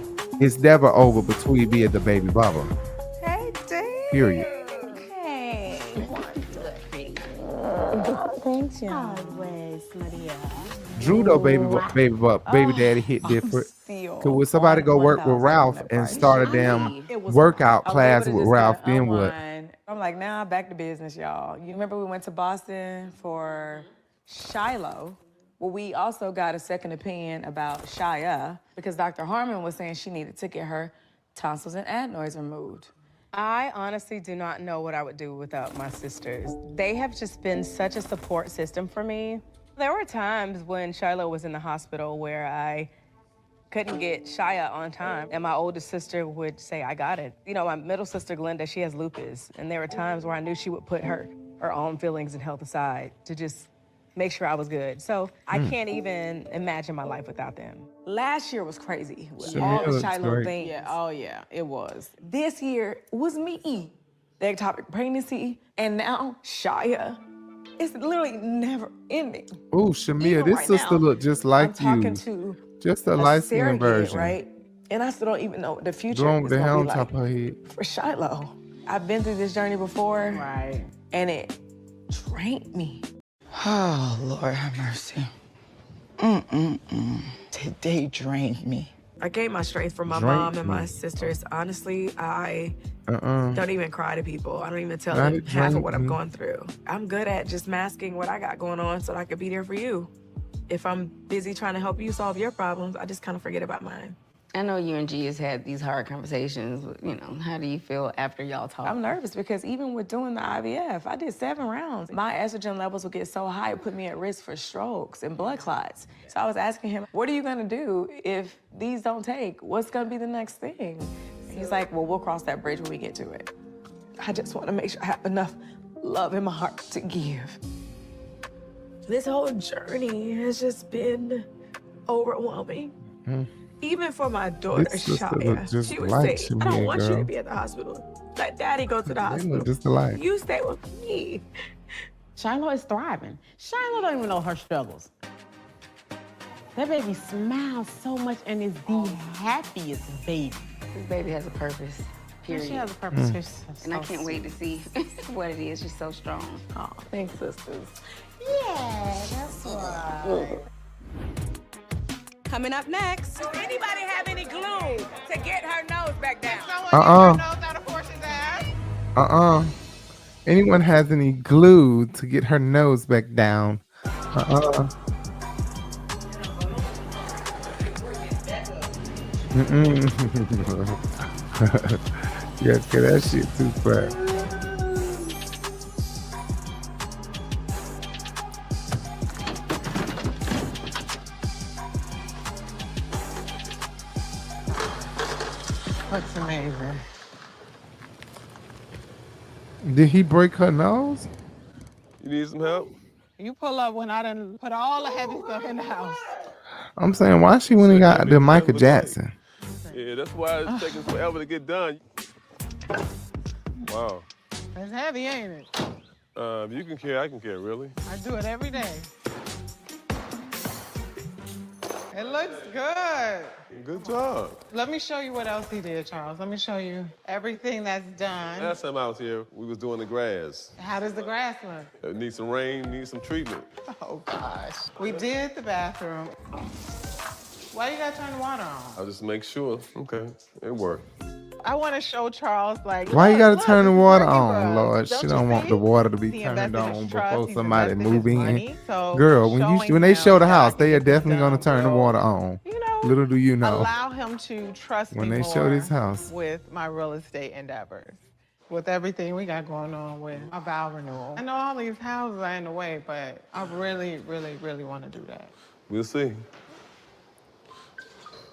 it's never over between me and the baby mama. Hey, Dave. Period. Hey. Thanks, y'all. Always, Maria. Drew though, baby daddy hit different. Cause when somebody go work with Ralph and start a damn workout class with Ralph, then what? I'm like, nah, back to business, y'all. You remember we went to Boston for Shiloh? Well, we also got a second opinion about Shia because Dr. Harmon was saying she needed to get her tonsils and adenoids removed. I honestly do not know what I would do without my sisters. They have just been such a support system for me. There were times when Shiloh was in the hospital where I couldn't get Shia on time, and my oldest sister would say, I got it. My middle sister, Glenda, she has lupus, and there were times where I knew she would put her own feelings and health aside to just make sure I was good. So I can't even imagine my life without them. Last year was crazy with all Shamea the looks Shiloh great. things. Yeah, oh yeah, it was. This year was me, the ectopic pregnancy, and now Shia. It's literally never ending. Oh, Shamea, Even this right sister now, look just I'm like talking you. to Just a light skinned surrogate, version. right? And I still don't even know what the The future one is with the hair gonna on be top like of her head. for Shiloh. I've been through this journey before, Right. and it drained me. Oh, Lord have mercy. Today drained me. I gained my strength from my Drink mom and my me. sisters. Honestly, I Uh-uh. don't even cry to people. I don't even tell Not them it half of drink what I'm me. going through. I'm good at just masking what I got going on so that I could be there for you. If I'm busy trying to help you solve your problems, I just kind of forget about mine. I know you and G has had these hard conversations. You know, how do you feel after y'all talk? I'm nervous because even with doing the IVF, I did 7 rounds. My estrogen levels would get so high, it put me at risk for strokes and blood clots. So I was asking him, what are you gonna do if these don't take? What's gonna be the next thing? He's like, well, we'll cross that bridge when we get to it. I just wanna make sure I have enough love in my heart to give. This whole journey has just been overwhelming. Even for my daughter, This sister look Shamea, just she would like say, I don't Shamea, want you to girl. be at the hospital. Let Daddy go to the They hospital. look just alike. You stay with me. Shiloh is thriving. Shiloh don't even know her struggles. That baby smiles so much and is the happiest baby. This baby has a purpose, period. She has a purpose. She's so And I can't wait to sweet. see what it is. She's so strong. Oh, thanks, sisters. Yeah, that's why. Coming up next. Does anybody have any glue to get her nose back down? Anyone has any glue to get her nose back down? Yeah, that shit too fat. Looks amazing. Did he break her nose? You need some help? You pull up when I done put all the heavy stuff in the house. I'm saying, why she went and got the Michael Jackson? Yeah, that's why it's taking forever to get done. Wow. It's heavy, ain't it? You can carry, I can carry, really. I do it every day. It looks good. Good job. Let me show you what else he did, Charles. Let me show you everything that's done. Last time I was here, we was doing the grass. How does the grass look? It needs some rain, needs some treatment. Oh, gosh. We did the bathroom. Why you gotta turn the water on? I'll just make sure. Okay, it worked. I want to show Charles, like, Why you gotta look, turn the this is water Turkey on, Bug. Lord? Don't She you don't want see? the water to be He turned invested on his trust, before he's somebody invested move his in. money, so Girl, when they show the him house, that they I are can get definitely gonna done. turn the water on. Little do you know. Allow him to trust When me they more show this house. with my real estate endeavors. With everything we got going on with a vow renewal. I know all these houses are in the way, but I really, really, really want to do that. We'll see.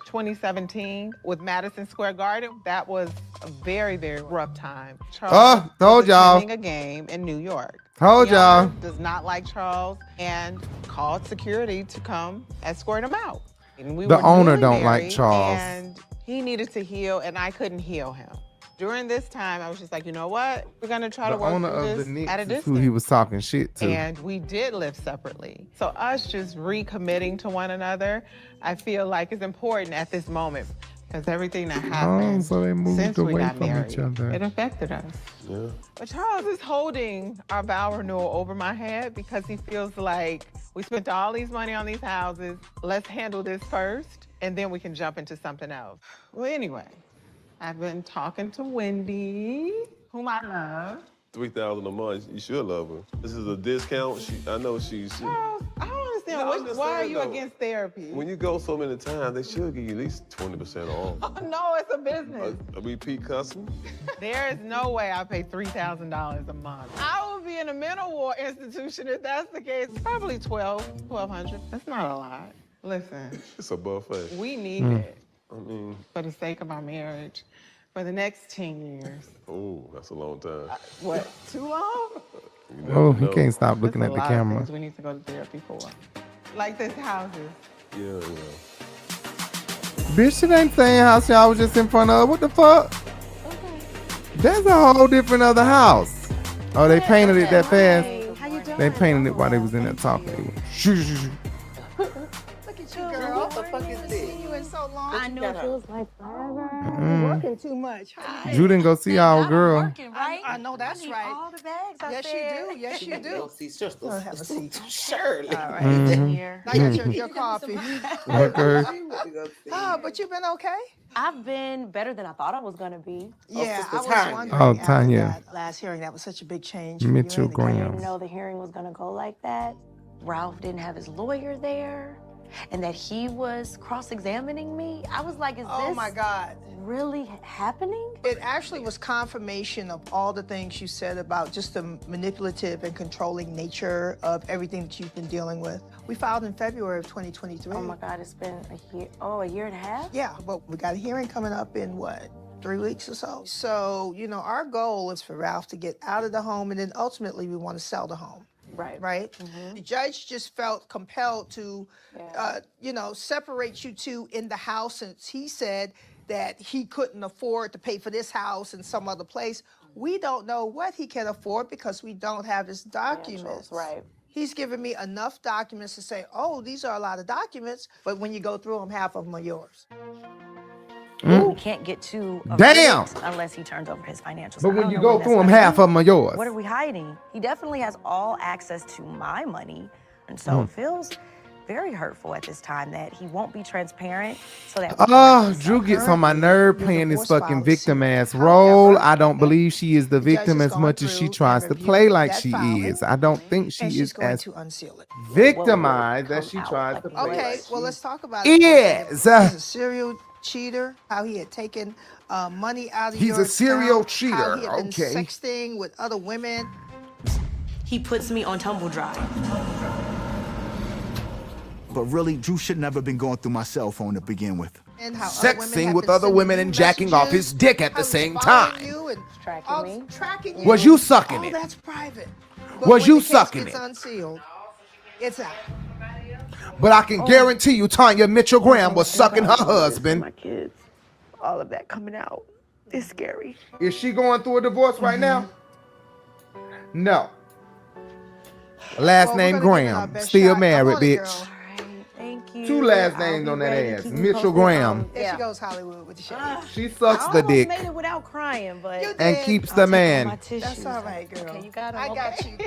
2017 with Madison Square Garden, that was a very, very rough time. Charles told was y'all. attending a game in New York. Told The y'all. owner does not like Charles and called security to come escort him out. And we The were owner newly don't like married, Charles. And he needed to heal, and I couldn't heal him. During this time, I was just like, you know what? We're gonna try The to work owner through of the this Knicks at a is distance. who he was talking shit to. And we did live separately. So us just recommitting to one another, I feel like is important at this moment because everything that happened so they moved since we away got from married, each other. it affected us. Yeah. But Charles is holding our vow renewal over my head because he feels like we spent all these money on these houses. Let's handle this first, and then we can jump into something else. Well, anyway, I've been talking to Wendy, whom I love. $3,000 a month. You should love her. This is a discount. I know she's. Charles, I don't understand. No, I'm just why are saying, you though, against therapy? When you go so many times, they should give you at least 20% off. Oh, no, it's a business. A repeat customer? There is no way I pay $3,000 a month. I would be in a mental ward institution if that's the case. Probably $1,200. That's not a lot. Listen, It's a buffet. we need it I mean, for the sake of our marriage for the next 10 years. oh, that's a long time. What, too long? You never Oh, he know. can't stop looking There's at a the lot of camera. things we need to go to therapy for. Like this houses. Yeah. Bitch, it ain't saying house y'all was just in front of. What the fuck? That's a whole different other house. Oh, they painted it that fast. How you doing? They painted it while they was in there talking. They went, shoo, shoo, shoo. Look at you, girl. What the fuck is this? Seen you in so long. I know it feels like forever. You're working too much. Hi. Drew didn't go see our girl. Right? I know that's right. All the bags. Yes, you do. Yes, you do. I'll have a seat. Surely. All right. Mhm. I got your coffee. Okay. Oh, but you've been okay? I've been better than I thought I was gonna be. Yeah, I was wondering. Oh, after Tanya. that last hearing, that was such a big change. for you Mitchell and the I kids. didn't Graham. know the hearing was gonna go like that. Ralph didn't have his lawyer there, and that he was cross-examining me. I was like, is Oh this my God. really happening? It actually was confirmation of all the things you said about just the manipulative and controlling nature of everything that you've been dealing with. We filed in February of 2023. Oh my God, it's been a year and a half? Yeah, but we got a hearing coming up in what, 3 weeks or so? So, our goal is for Ralph to get out of the home, and then ultimately we want to sell the home. Right. Right? The judge just felt compelled to, separate you two in the house, since he said that he couldn't afford to pay for this house in some other place. We don't know what he can afford because we don't have his documents. Right. He's given me enough documents to say, oh, these are a lot of documents, but when you go through them, half of them are yours. We can't get to a Damn. verdict unless he turns over his financials. But I when don't you know go when through that's them, gonna half be. of them are yours. What are we hiding? He definitely has all access to my money, and so it feels very hurtful at this time that he won't be transparent. So that Drew gets on my nerve playing this fucking victim ass role. I don't believe she is the victim as much as she tries to play like she is. I don't think she is as victimized as she tries to play. Okay, like well, she let's talk about it. is. He's a serial cheater, how he had taken money out of He's your a serial account, cheater, how he had been okay. sexting with other women. He puts me on tumble dry. But really, Drew should never been going through my cell phone to begin with. And how Sexing with other women and jacking off his dick at the same time. Tracking you. Was you sucking Oh, it? that's private. Was you sucking It's it? unsealed. It's out. But I can guarantee you Tanya Mitchell Graham was sucking her husband. My kids, all of that coming out is scary. Is she going through a divorce right now? No. Last name Graham. Still married, bitch. Thank you. 2 last names on that ass. Mitchell Graham. There she goes, Hollywood, with the shade. She sucks I the almost dick made it without crying, but and keeps the man. That's all right, girl. Okay, you got it. I got you.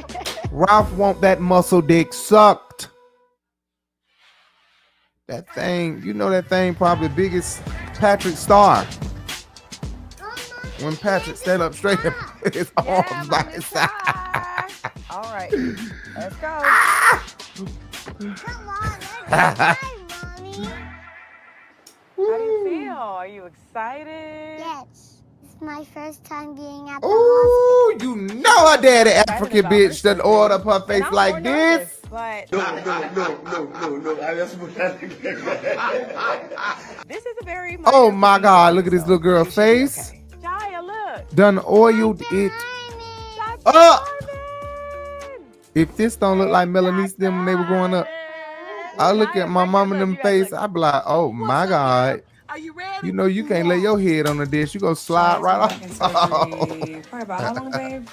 Ralph want that muscle dick sucked. That thing, that thing probably biggest Patrick Star. When Patrick stand up straight and put his arms by his side. All right, let's go. Mommy. How do you feel? Are you excited? Yes. It's my first time being at the Ooh, you know her daddy African bitch that order up her face like this. But No. this is a very Oh my God, look at this little girl face. Jaya, look. Done oiled it up. If this don't look like Melanie's them when they were growing up, I look at my mom in them face, I be like, oh my God. Are you ready? You know you can't lay your head on the dish. You go slide right off. Probably about how long, babe?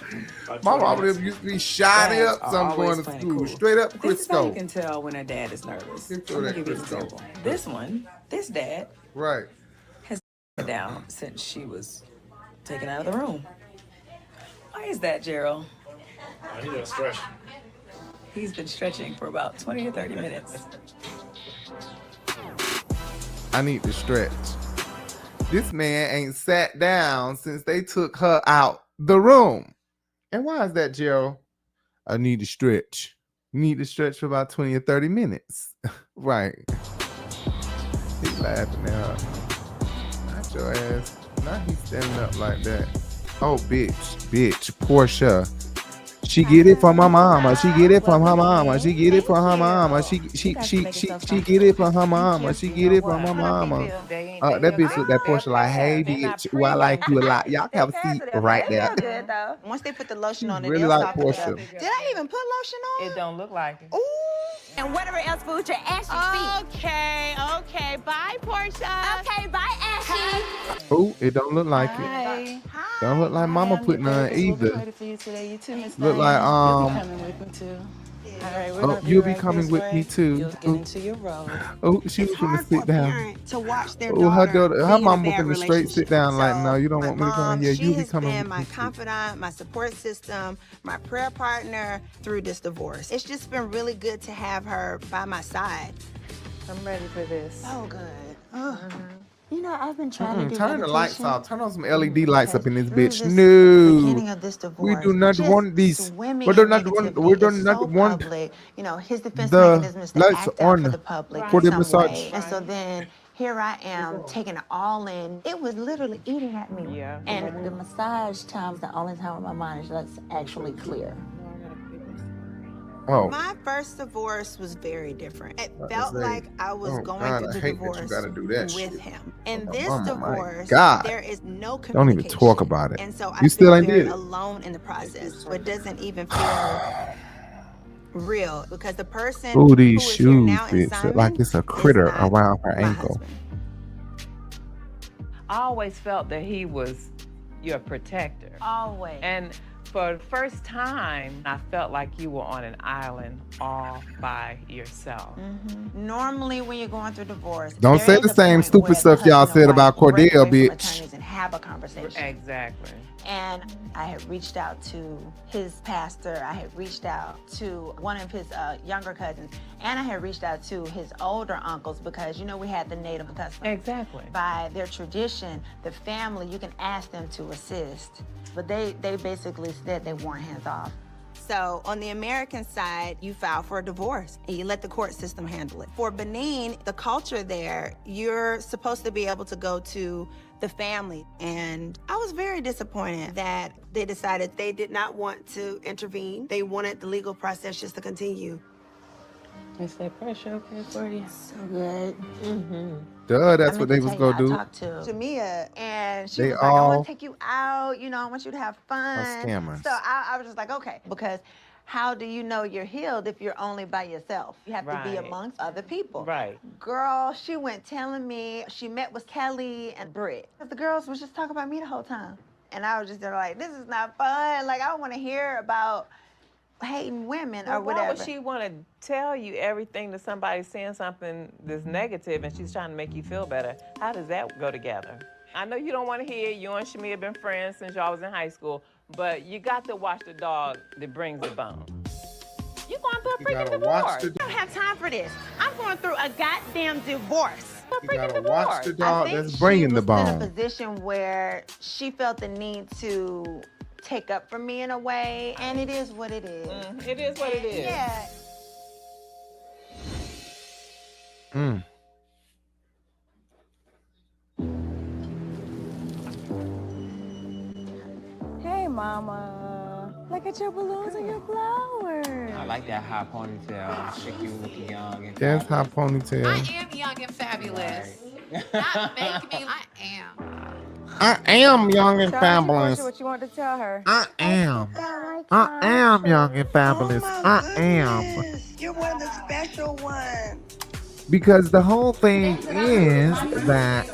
My mom used to be shoddy up, some going to school. Straight up This is how you Crisco. can tell when a dad is nervous. I'm Get gonna that give you an Crisco. example. This one, this dad, Right. has down since she was taken out of the room. Why is that, Gerald? He does stretch. He's been stretching for about 20 to 30 minutes. I need to stretch. This man ain't sat down since they took her out the room. And why is that, Gerald? I need to stretch. You need to stretch for about 20 or 30 minutes. Right. He's laughing at her. Not your ass. Now he's standing up like that. Oh, bitch, Porsha. She get it from her mama. She get it from her mama. She get it from her mama. She get it from her mama. She get it from her mama. That bitch with that Porsche like, hey bitch, ooh, I like you a lot. Y'all have a seat right there. Good though. Once they put the lotion on it, Really they'll like stop Porsche. Did I even put lotion on? It don't look like it. Ooh. And whatever else food your ashy feet. Okay. Bye, Porsha. Okay, bye, Ashy. Oh, it don't look like it. Hi. Don't look like Mama putting on either. Ready for you today. You too, Miss Look Diane. like You'll be coming with me too. All right, we're gonna you'll be right coming this with way. me too. You'll get into your role. Oh, she was gonna sit down. To watch their Oh, her daughter her be in a mama bad was gonna straight sit down like, no, you don't want me to come. Yeah, she you'll be has coming been with my me too. confidant, my support system, my prayer partner through this divorce. It's just been really good to have her by my side. I'm ready for this. So good. You know, I've been trying to do Turn the lights meditation. off. Turn on some LED lights up in this bitch. Beginning of this No, divorce, we do not just want these. swimming We do in not want. negativity We do is not so want public. You know, his defense the mechanism is to lights act out on for the public for in the some massage. way. And so then here I am taking it all in. It was literally eating at me. Yeah. And the massage time is the only time my mind is actually clear. Oh. My first divorce was very different. It felt say, like I was oh, going God, through I the hate that you divorce gotta do that with shit. him. In Oh, this mama, my divorce, God. there is no communication. Don't even talk about it. And so I You still feel ain't very did it. alone in the process. It doesn't even feel real because the person Ooh, who these is here shoes, now in bitch. Look Simon like it's a critter around her my ankle. husband. I always felt that he was your protector. Always. And for the first time, I felt like you were on an island all by yourself. Normally, when you're going through divorce, Don't there say is the a same point stupid where the stuff y'all husband and said about wife break Cordell, away from bitch. attorneys and have a conversation. Exactly. And I had reached out to his pastor. I had reached out to one of his younger cousins. And I had reached out to his older uncles because, you know, we had the native custom. Exactly. By their tradition, the family, you can ask them to assist. But they basically said they weren't hands off. So on the American side, you file for a divorce and you let the court system handle it. For Benin, the culture there, you're supposed to be able to go to the family. And I was very disappointed that they decided they did not want to intervene. They wanted the legal process just to continue. Is that pressure okay for you? So good. Duh, that's I what meant they to was tell gonna you, do. I talked to Shamea, and she They was like, I all want to take you out, you know, I want you to have fun. scammers. So I was just like, okay, because how do you know you're healed if you're only by yourself? You have to be Right. amongst other people. Right. Girl, she went telling me she met with Kelli and Brit. The girls was just talking about me the whole time. And I was just there like, this is not fun. Like, I don't want to hear about hating women or Well, whatever. why would she want to tell you everything that somebody's saying something that's negative and she's trying to make you feel better? How does that go together? I know you don't want to hear you and Shamea have been friends since y'all was in high school, but you got to watch the dog that brings the bone. You going through a freaking divorce. I don't have time for this. I'm going through a goddamn divorce. You gotta watch the I dog think that's bringing she the was in a bone. position where she felt the need to take up for me in a way, and it is what it is. It is what it is. Yeah. Hey, Mama. Look at your balloons and your flowers. I like that high ponytail. Chick, you looking young and That's high ponytail. am young and fabulous. Not make me. I am. I am young and Tell Auntie fabulous. Porsha what you want to tell her. I am. I am young and fabulous. I am. You're one of the special ones. Because the whole thing is that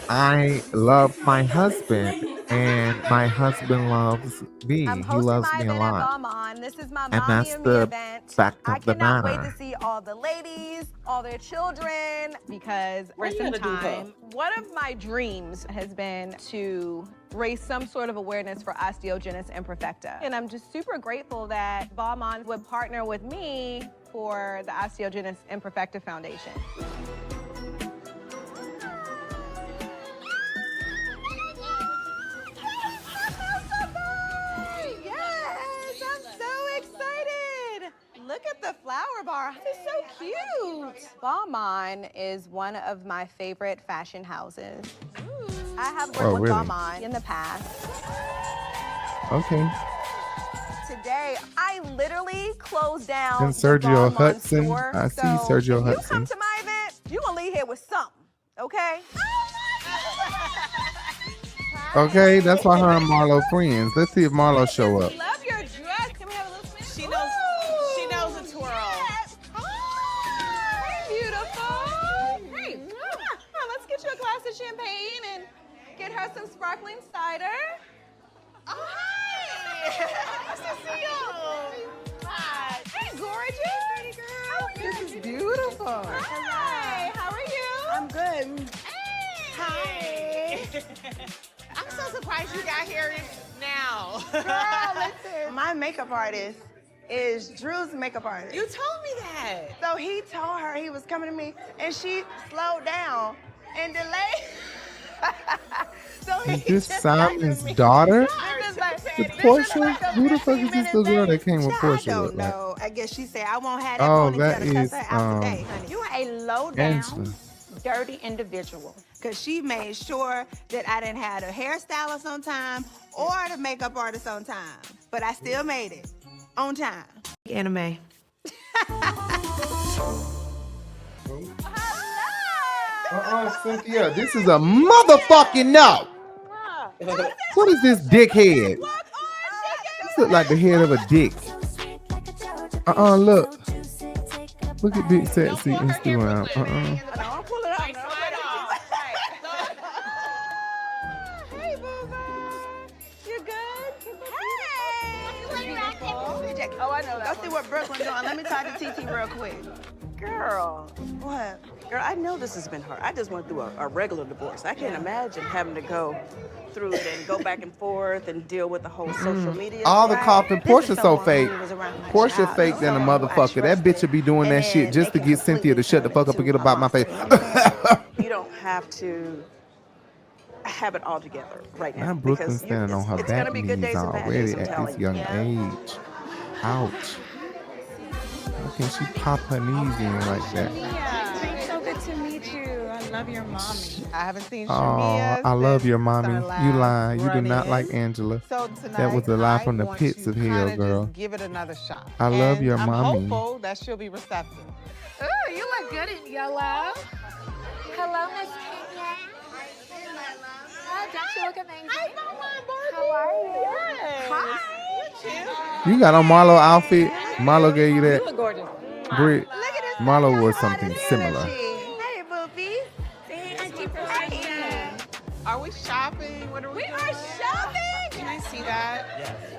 I love my husband and my husband loves me. He loves me a lot. This is my And Mommy that's and Me the event. fact I of the cannot wait matter. to see all the ladies, all their children, because What for are you some gonna do, time, one of my dreams has been to raise some sort of awareness for osteogenesis imperfecta. And I'm just super grateful that Balmain would partner with me for the Osteogenesis Imperfecta Foundation. Yes, I'm so excited. Look at the flower bar. This is so cute. Balmain is one of my favorite fashion houses. I have worked Oh, with really? Balmain in the past. Okay. Today, I literally closed down And the Sergio Balmain Hudson. store. I see So Sergio if you Hudson. come to my event, you're gonna leave here with something, okay? Okay, that's why her and Marlo friends. Let's see if Marlo show up. Love your dress. Can we have a little spin? She knows a twirl. Hey, beautiful. Hey, come on, let's get you a glass of champagne and get her some sparkling cider. Hi. I'm so surprised you got here now. Girl, listen. My makeup artist is Drew's makeup artist. You told me that. So he told her he was coming to me, and she slowed down and delayed. So Is he this just Simon's daughter? This is like, With Porsha? Who the fuck is this little girl that came with I Porsha? don't Look like? know. I guess she said, I won't have that Oh, ponytail that to cuss is her out today. You are a low down, Angela. dirty individual. Because she made sure that I didn't have a hairstylist on time or the makeup artist on time. But I still made it on time. Anime. Cynthia, this is a motherfucking no. What is this dickhead? This look like the head of a dick. Look. Look at Big Sexy Instagram. Hey, boo-boo. You good? Hey. Oh, I know that. Let's see what Brooklyn's doing. Let me talk to TT real quick. Girl, What? girl, I know this has been hard. I just went through a regular divorce. I can't imagine having to go through it and go back and forth and deal with the whole social media. All the Right? coughing. This is Portia so someone fake. who was around my Portia child. fake than a motherfucker. That bitch would be doing that shit just to get Cynthia to shut the fuck up and get about my face. You don't have to have it all together right now. Now Brooklyn because standing on her it's gonna back be good knees days and bad already days, I'm at telling this you. young age. Ouch. How can she pop her knees in like that? Yeah, so good to meet you. I love your mommy. I haven't seen Oh, Shamea I love your since mommy. our You last lying. You do not run-in. like Angela. So That was a lie tonight, from the I want pits you of hell, kinda girl. just give it another shot. I love And your I'm mommy. hopeful that she'll be receptive. Ooh, you look good in yellow. Hello, Miss Kenya. Oh, don't you look amazing? How are you? Hi. You got on Marlo outfit. Marlo gave you that. You look gorgeous. Brit. Marlo wore something similar. Hey, boobies. Are we shopping? What are we doing? are shopping. Can I see that?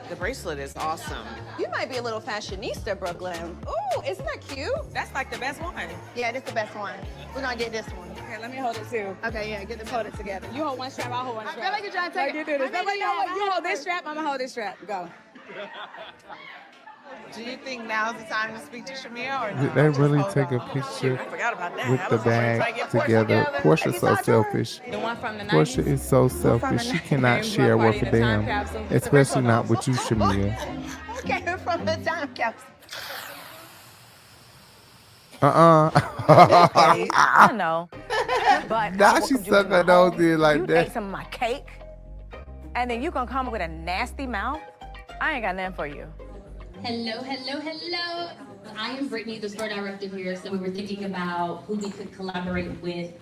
The bracelet is awesome. You might be a little fashionista, Brooklyn. Ooh, isn't that cute? That's like the best one. Yeah, this is the best one. We're gonna get this one. Okay, let me hold it too. Okay, yeah, get the hold it together. You hold one strap, I'll hold one I strap. feel like you're trying to take You it. do this. I mean, You hold this strap, I'm gonna hold this strap. Go. Do you think now's the time to speak to Shamea or Did no? they Just really hold take a on. picture I forgot about that. with I the was trying to bag get Porsha together? Portia's so selfish. The one from the 90s. Portia is so selfish. She cannot share worth a damn. Especially not with you, Shamea. Okay, from the time capsule. I know. But Now she suck her nose in like you that. take some of my cake, and then you gonna come with a nasty mouth? I ain't got nothing for you. Hello, hello, hello. I am Brittany, the store director here. So we were thinking about who we could collaborate with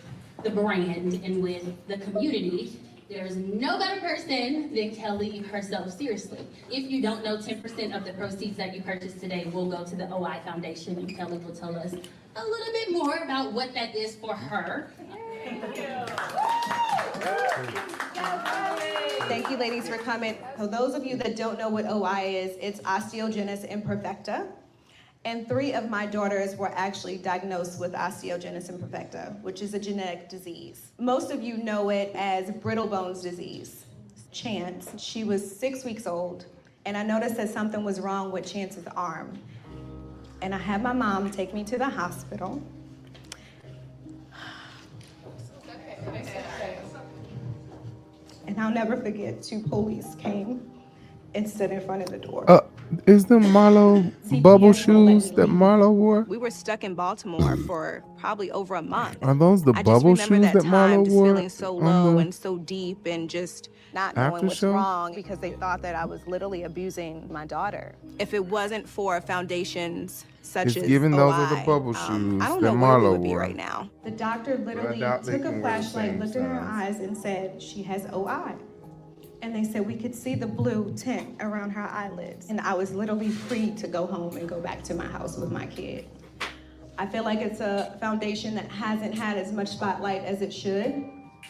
the brand and with the community. There's no better person than Kelli herself, seriously. If you don't know, 10% of the proceeds that you purchased today will go to the OI Foundation, and Kelli will tell us a little bit more about what that is for her. Thank you, ladies, for coming. For those of you that don't know what OI is, it's osteogenesis imperfecta. And 3 of my daughters were actually diagnosed with osteogenesis imperfecta, which is a genetic disease. Most of you know it as brittle bones disease. Chance, she was 6 weeks old, and I noticed that something was wrong with Chance's arm. And I had my mom take me to the hospital. And I'll never forget, 2 police came and stood in front of the door. Is the Marlo bubble shoes that Marlo wore? We were stuck in Baltimore for probably over a month. Are those the I just bubble remember shoes that that time Marlo just wore? feeling so on low the- and so deep and just not knowing After what's show? wrong because they thought that I was literally abusing my daughter. If it wasn't for foundations such It's as giving those OI, are the bubble shoes I don't that know where we Marlo would be wore. right now. The doctor literally doubt they took a can wear the flashlight, same looked in her size. eyes and said, she has OI. And they said we could see the blue tint around her eyelids. And I was literally free to go home and go back to my house with my kid. I feel like it's a foundation that hasn't had as much spotlight as it should.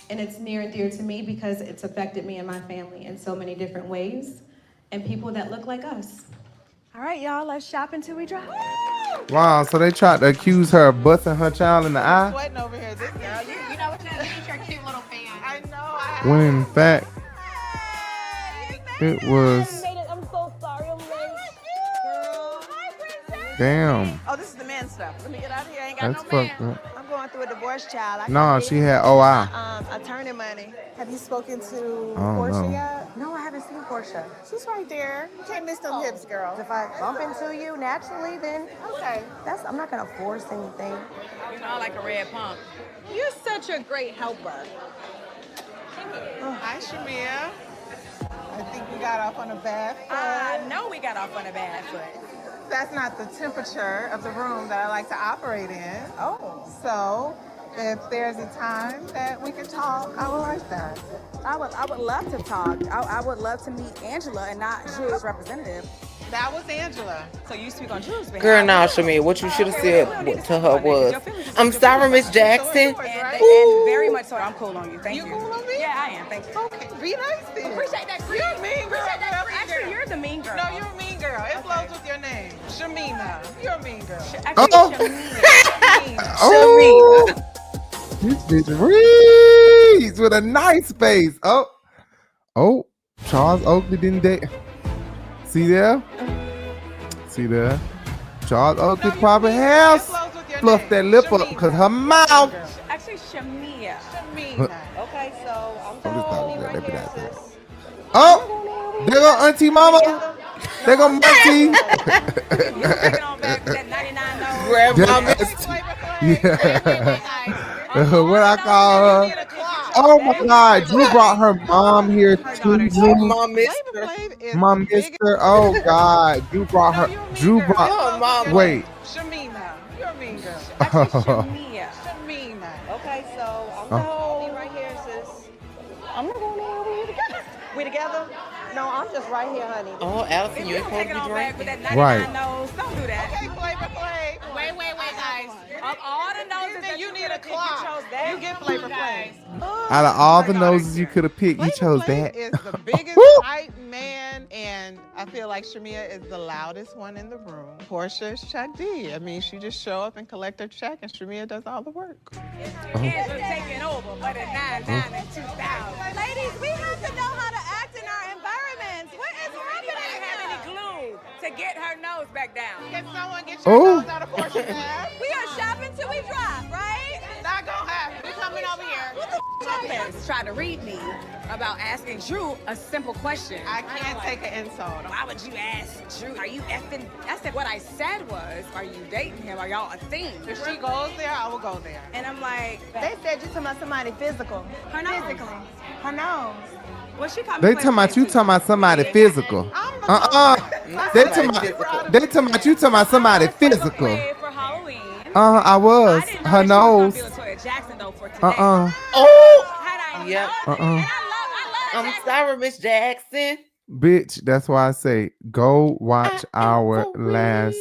And it's near and dear to me because it's affected me and my family in so many different ways. And people that look like us. All right, y'all, let's shop until we drop. Wow, so they tried to accuse her of busting her child in the eye? Sweating over here. This girl, You know what? You're a cute little fan. I know. When in fact, it was. I'm so sorry I'm late. Damn. Oh, this is the man stuff. Let me get out of here. I ain't got That's no man. fucked up. I'm going through a divorce, child. I No, can't she be had OI. attorney money. Have you spoken to I don't Porsha know. yet? No, I haven't seen Porsha. She's right there. You can't miss them hips, girl. If I bump into you naturally, then Okay. I'm not gonna force anything. You know, I like a red pump. You're such a great helper. Hi, Shamea. I think we got off on a bad foot. I know we got off on a bad foot. That's not the temperature of the room that I like to operate in. Oh. So, if there's a time that we can talk, I would like that. I would love to talk. I would love to meet Angela and not Drew's representative. That was Angela. So you speak on Drew's behalf. Girl, nah, Shamea, what you should have said to her was, I'm sorry, Miss And Jackson. very much so. I'm cool on you. Thank you. You cool on me? Yeah, I am. Thank you. Okay, be nice then. Appreciate that. You're a mean girl. Actually, you're the mean girl. No, you're a mean girl. It flows with your name. Shamina. You're a mean girl. Actually, Oh, this bitch reads with a nice face. Oh, Charles Oakley didn't date. See there? Charles Oakley probably has fluffed that lip up because her mouth. Actually, Shamea. Okay, so I'm just talking about that. Oh, there go Auntie Mama. There go Auntie. Grandma. Yeah. What I call her? Oh my God! Drew brought her mom here too. Mom, mister. Mom, mister. Oh God! Drew brought her. Wait. Shamina. You're a mean girl. Shamea. Shamina. Okay, so I'll be right here, sis. I'm not going anywhere. We together. We together? No, I'm just right here, honey. Oh, Allison, you ain't supposed to be drinking. Right. Nose. Don't do that. Okay, Flavor Flav. Wait, guys. Of all the noses that You need a picked, clock. You chose that. You get Flavor Flav. Out of all the noses you could have picked, you chose Flav that. is the biggest hype man, and I feel like Shamea is the loudest one in the room. Porsha is Chuck D. I mean, she just show up and collect her check, and Shamea does all the work. Kids are taking over, but in 99 and 2000. Ladies, we have to know how to act in our environments. What is We didn't have any glue to get her nose back down. Can someone get your nose out of Porsha's ass? We are shopping till we drop, right? Not gonna happen. We coming over here. Trumpets tried to read me about asking Drew a simple question. I can't take an insult. Why would you ask Drew? Are you effing? I said, what I said was, are you dating him? Are y'all a thing? If she goes there, I will go there. And I'm like, They said you talking about somebody physical. her nose. Physically. Her nose. Well, she called me They Flavor talking about Flav you too. talking about somebody physical. They talking about you talking about somebody physical. For Halloween. I was. I didn't know Her that nose. she was gonna be Latoya Jackson though for today. Oh, Had I yep. known, and I love I'm sorry, Miss Jackson. Bitch, that's why I say go watch our last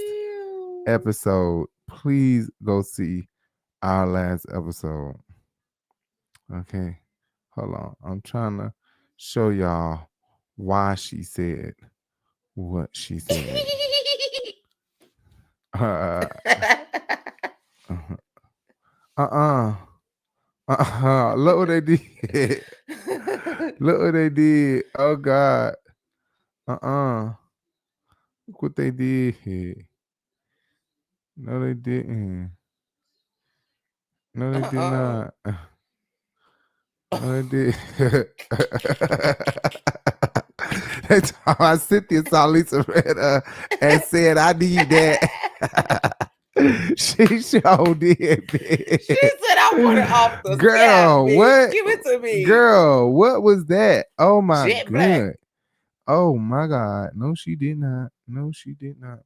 episode. Please go see our last episode. Okay. Hold on. I'm trying to show y'all why she said what she said. Look what they did. Look what they did. Oh God. Look what they did. No, they didn't. No, they did not. No, they did. They talking about Cynthia saw Lisa Red and said, I need that. She sure did, bitch. She said, I want it off the Girl, scab, what? Give it to me. Girl, what was that? Oh my Jet God. black. Oh my God. No, she did not. No, she did not.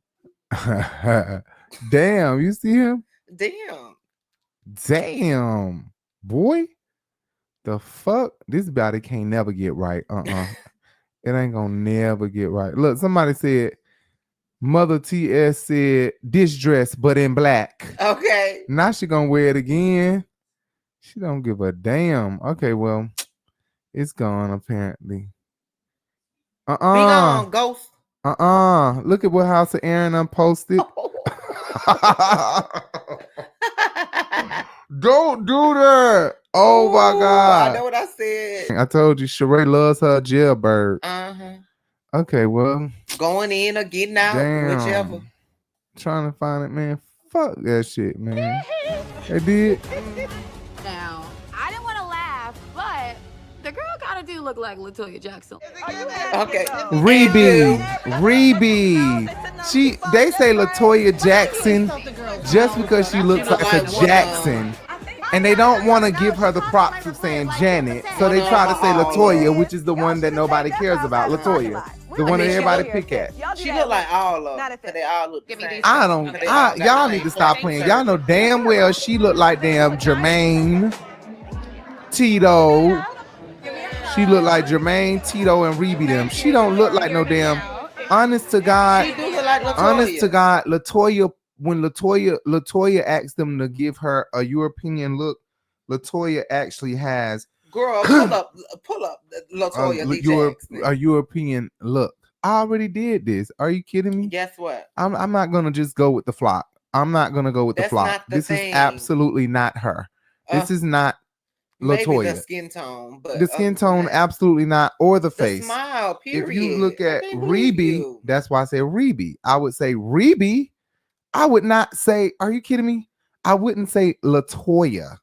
Damn, you see him? Damn, boy. The fuck? This body can't never get right. It ain't gonna never get right. Look, somebody said, Mother TS said, this dress, but in black. Okay. Now she gonna wear it again. She don't give a damn. Okay, well, it's gone apparently. Be gone, ghost. Look at what House of Aaron posted. Don't do that. Oh my I God. know what I said. I told you Sheree loves her jailbird. Uh-huh. Okay, well. Going in or getting out, whichever. Damn. Trying to find it, man. Fuck that shit, man. They did. Now, I didn't want to laugh, but the girl kind of do look like Latoya Jackson. Okay. Rebe. They say Latoya Jackson just because she looks like a Jackson. And they don't want to give her the props of saying Janet. So they try to say Latoya, which is the one that nobody cares about. Latoya. The one that everybody pick at. She look like all of them. They all look the same. Y'all need to stop playing. Y'all know damn well she look like damn Jermaine, Tito. She look like Jermaine, Tito, and Rebe them. She don't look like no damn. Honest to God, She do look like Latoya. honest to God, Latoya. When Latoya asked them to give her a European look, Latoya actually has Girl, pull up Latoya Jackson. a European look. I already did this. Are you kidding me? Guess what? I'm not gonna just go with the flop. I'm not gonna go with the That's flop. not the This thing. is absolutely not her. This is not Maybe Latoya. the skin tone, but The skin tone, absolutely not, or the face. smile, period. If you look at I can't believe Rebe, you. that's why I say Rebe. I would say Rebe. I would not say, are you kidding me? I wouldn't say Latoya.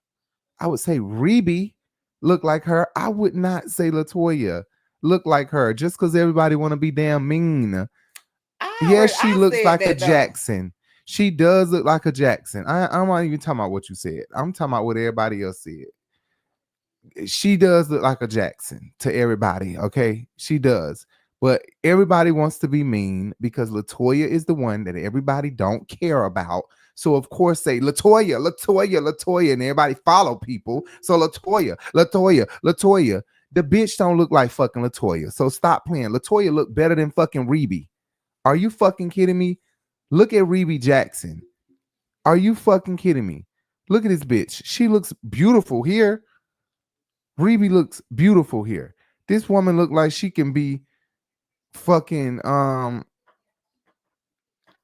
I would say Rebe look like her. I would not say Latoya look like her just because everybody want to be damn mean. Yes, she looks like a Jackson. She does look like a Jackson. I'm not even talking about what you said. I'm talking about what everybody else said. She does look like a Jackson to everybody, okay? She does. But everybody wants to be mean because Latoya is the one that everybody don't care about. So of course say Latoya, and everybody follow people. So Latoya. The bitch don't look like fucking Latoya. So stop playing. Latoya look better than fucking Rebe. Are you fucking kidding me? Look at Rebe Jackson. Are you fucking kidding me? Look at this bitch. She looks beautiful here. Rebe looks beautiful here. This woman look like she can be fucking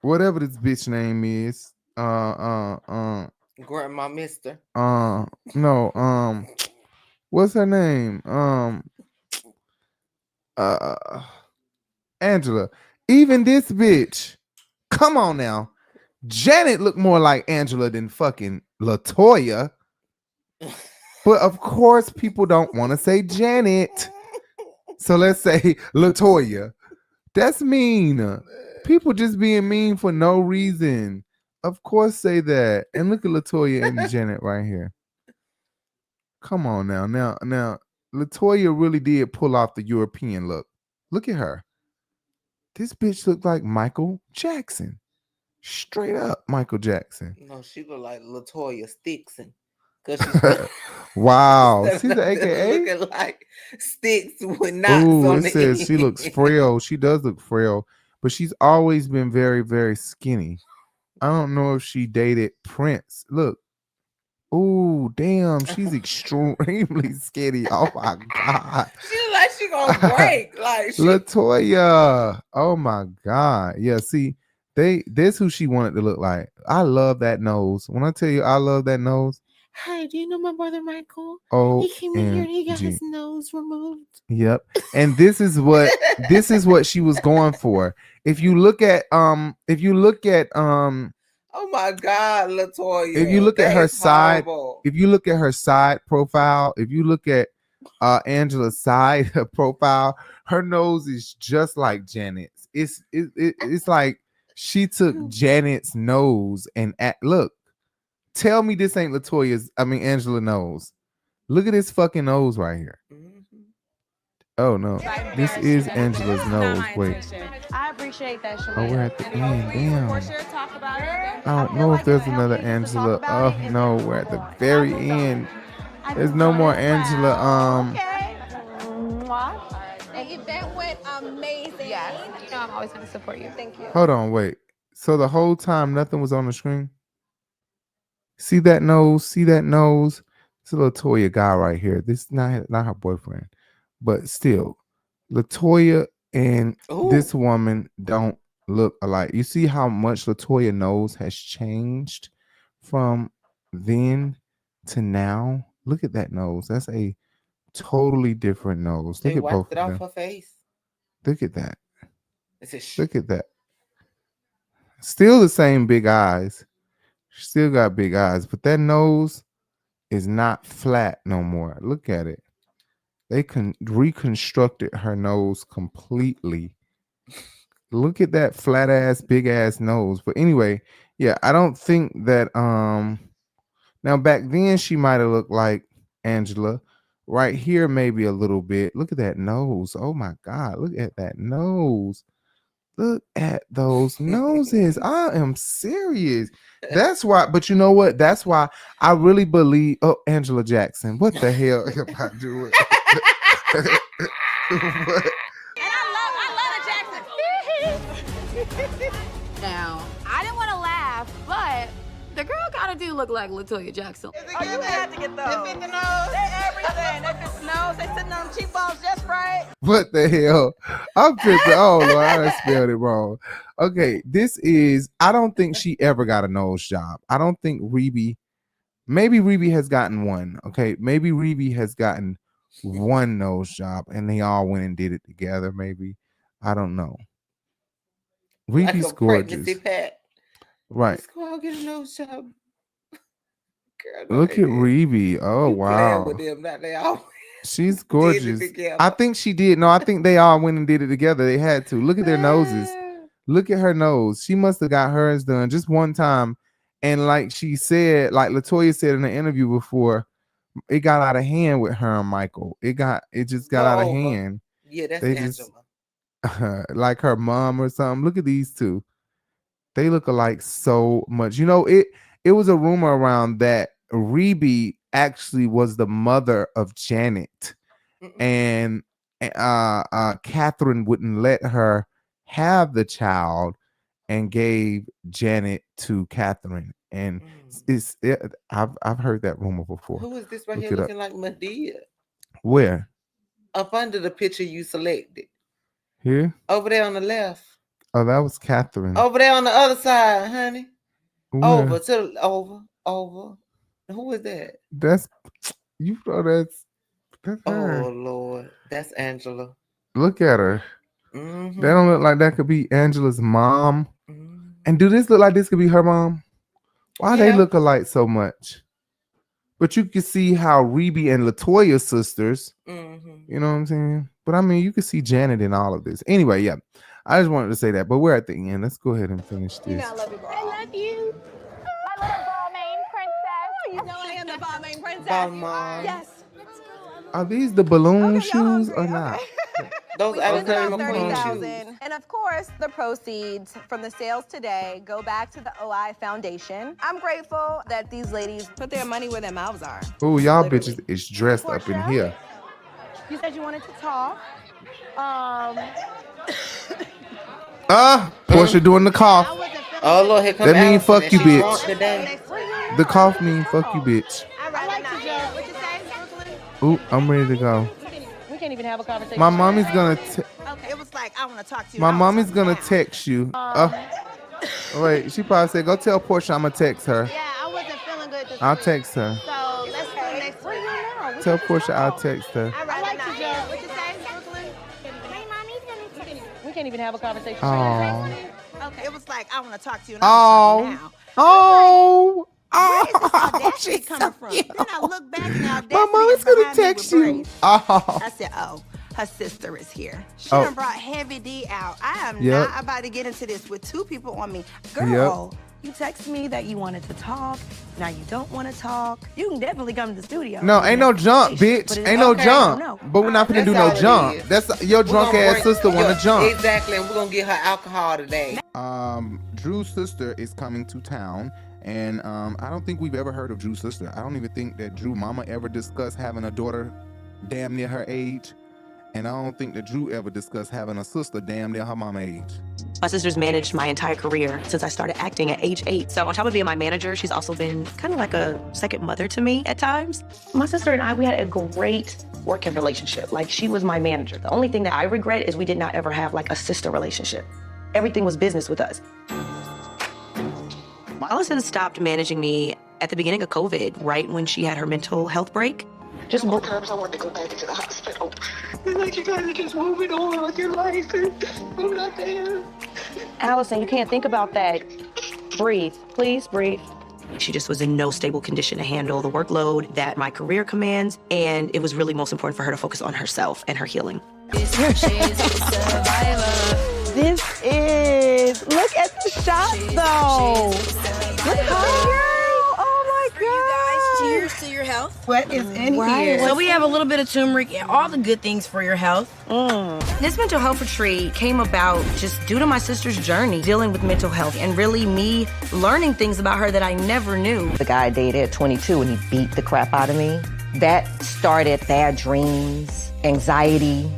whatever this bitch name is. Grandma Mister. No, what's her name? Angela. Even this bitch. Come on now. Janet looked more like Angela than fucking Latoya. But of course, people don't want to say Janet. So let's say Latoya. That's mean. People just being mean for no reason. Of course, say that. And look at Latoya and Janet right here. Come on now. Now, Latoya really did pull off the European look. Look at her. This bitch looked like Michael Jackson. Straight up Michael Jackson. No, she look like Latoya Stickson. Wow. See the AKA? Looking like sticks with knots Ooh, on it the says end. she looks frail. She does look frail, but she's always been very, very skinny. I don't know if she dated Prince. Look. Ooh, damn. She's extremely skinny. Oh my God. She look like she gonna break. Like Latoya. Oh my God. Yeah, see, this who she wanted to look like. I love that nose. When I tell you I love that nose. Hi, do you know my brother Michael? Oh, he came in here and he got his nose removed. Yep. And this is what she was going for. If you look at oh my God, Latoya. If you look at her side, horrible. if you look at her side profile, if you look at Angela's side profile, her nose is just like Janet's. It's like she took Janet's nose and look. Tell me this ain't Angela nose. Look at this fucking nose right here. Oh no, this is Angela's nose. Wait. I appreciate that, Shamea. Oh, we're at the end. Damn. Porsha, talk about it. I don't know if there's another Angela. Oh no, we're at the very end. There's no more Angela. The event went amazing. Yes. You know I'm always going to support you. Thank you. Hold on, wait. So the whole time nothing was on the screen? See that nose? See that nose? It's a Latoya guy right here. This is not her boyfriend. But still, Latoya and this woman don't look alike. You see how much Latoya nose has changed from then to now? Look at that nose. That's a totally different nose. Look They at both wiped it of off them. her face. Look at that. It's a Look at that. Still the same big eyes. Still got big eyes, but that nose is not flat no more. Look at it. They reconstructed her nose completely. Look at that flat ass, big ass nose. But anyway, yeah, I don't think that now back then she might have looked like Angela. Right here, maybe a little bit. Look at that nose. Oh my God. Look at that nose. Look at those noses. I am serious. That's why, but you know what? That's why I really believe. Oh, Angela Jackson. What the hell am I doing? What? Now, I didn't want to laugh, but the girl gotta do look like Latoya Jackson. Oh, you had to get those. They fit the nose. They everything. They fit the nose. They sitting on the cheekbones just right. What the hell? I'm tripping. Oh Lord, I done spelled it wrong. Okay, this is. I don't think she ever got a nose job. I don't think Rebe. Maybe Rebe has gotten one. Okay, maybe Rebe has gotten one nose job, and they all went and did it together. Maybe I don't know. Rebe's like a gorgeous. pregnancy pack. Right. Let's go out get a nose job. Girl, Look at Rebe. Oh you wow. With them, not they all She's gorgeous. did it together. I think she did. No, I think they all went and did it together. They had to. Look at their noses. Look at her nose. She must have got hers done just one time. And like she said, like Latoya said in the interview before, it got out of hand with her and Michael. It just got out of hand. Yeah, that's They Angela. like her mom or something. Look at these two. They look alike so much. You know, it was a rumor around that Rebe actually was the mother of Janet, and Catherine wouldn't let her have the child and gave Janet to Catherine. And I've heard that rumor before. Who is this right Look here it up. looking like Medea? Where? Up under the picture you selected. Here? Over there on the left. Oh, that was Catherine. Over there on the other side, honey. Where? Over to over. Who is that? That's you know that's her. Oh Lord, that's Angela. Look at her. Mhm. That don't look like that could be Angela's mom. And do this look like this could be her mom? Why they look alike so much? But you can see how Rebe and Latoya's sisters. You know what I'm saying? But I mean, you can see Janet in all of this. Anyway, yeah. I just wanted to say that. But we're at the end. Let's go ahead and finish this. I love you. My little Balmain princess. You know I am the Balmain princess. Balmain. Yes. Are these the balloon shoes or not? Those We spent about Alexander McQueen shoes. $30,000. And of course, the proceeds from the sales today go back to the OI Foundation. I'm grateful that these ladies put their money where their mouths are. Oh, y'all bitches is dressed up in here. You said you wanted to talk. Porsha doing the cough. Oh Lord, here comes That mean Allison, fuck you, and she bitch. drunk today. The cough mean fuck you, bitch. I like to judge. What you say? Ooh, I'm ready to go. We can't even have a conversation. My mommy's gonna. It was like, I want to talk to you. My mommy's gonna text you. Wait, she probably said, "Go tell Porsha I'm gonna text her." Yeah, I wasn't feeling good this I'll week. text her. So let's do it next week. Tell Porsha I'll text her. I like to judge. What you say, Brooklyn? We can't even have a conversation. Oh. Okay. It was like, I want to talk to you. And Oh. Oh. Oh. Where's this audacity coming from? Then I look back and audacity My mom is gonna behind me text with you. Brit. Oh. I said, oh, her sister is here. She Oh. done brought Heavy D out. I am Yep. not about to get into this with two people on me. Girl, you text me that you wanted to talk. Now you don't want to talk. You can definitely come to the studio. No, ain't no jump, But bitch. it's Ain't no okay. jump. No. But we're not gonna do no That's all it jump. is. That's your We're drunk gonna ass bring- sister want to jump. Exactly, and we're gonna get her alcohol today. Drew's sister is coming to town, and I don't think we've ever heard of Drew's sister. I don't even think that Drew mama ever discussed having a daughter damn near her age, and I don't think that Drew ever discussed having a sister damn near her mama age. My sister's managed my entire career since I started acting at age 8. So on top of being my manager, she's also been kind of like a second mother to me at times. My sister and I, we had a great working relationship. Like, she was my manager. The only thing that I regret is we did not ever have like a sister relationship. Everything was business with us. Allison stopped managing me at the beginning of COVID, right when she had her mental health break. Just more times I want to go back into the hospital. It's like you guys are just moving on with your life and I'm not there. Allison, you can't think about that. Breathe. Please breathe. She just was in no stable condition to handle the workload that my career commands, and it was really most important for her to focus on herself and her healing. This is, look at the shot though. Look at her. Oh my God. Cheers to your health. What is in here? So we have a little bit of turmeric and all the good things for your health. This mental health retreat came about just due to my sister's journey dealing with mental health and really me learning things about her that I never knew. The guy I dated at 22 and he beat the crap out of me. That started bad dreams, anxiety,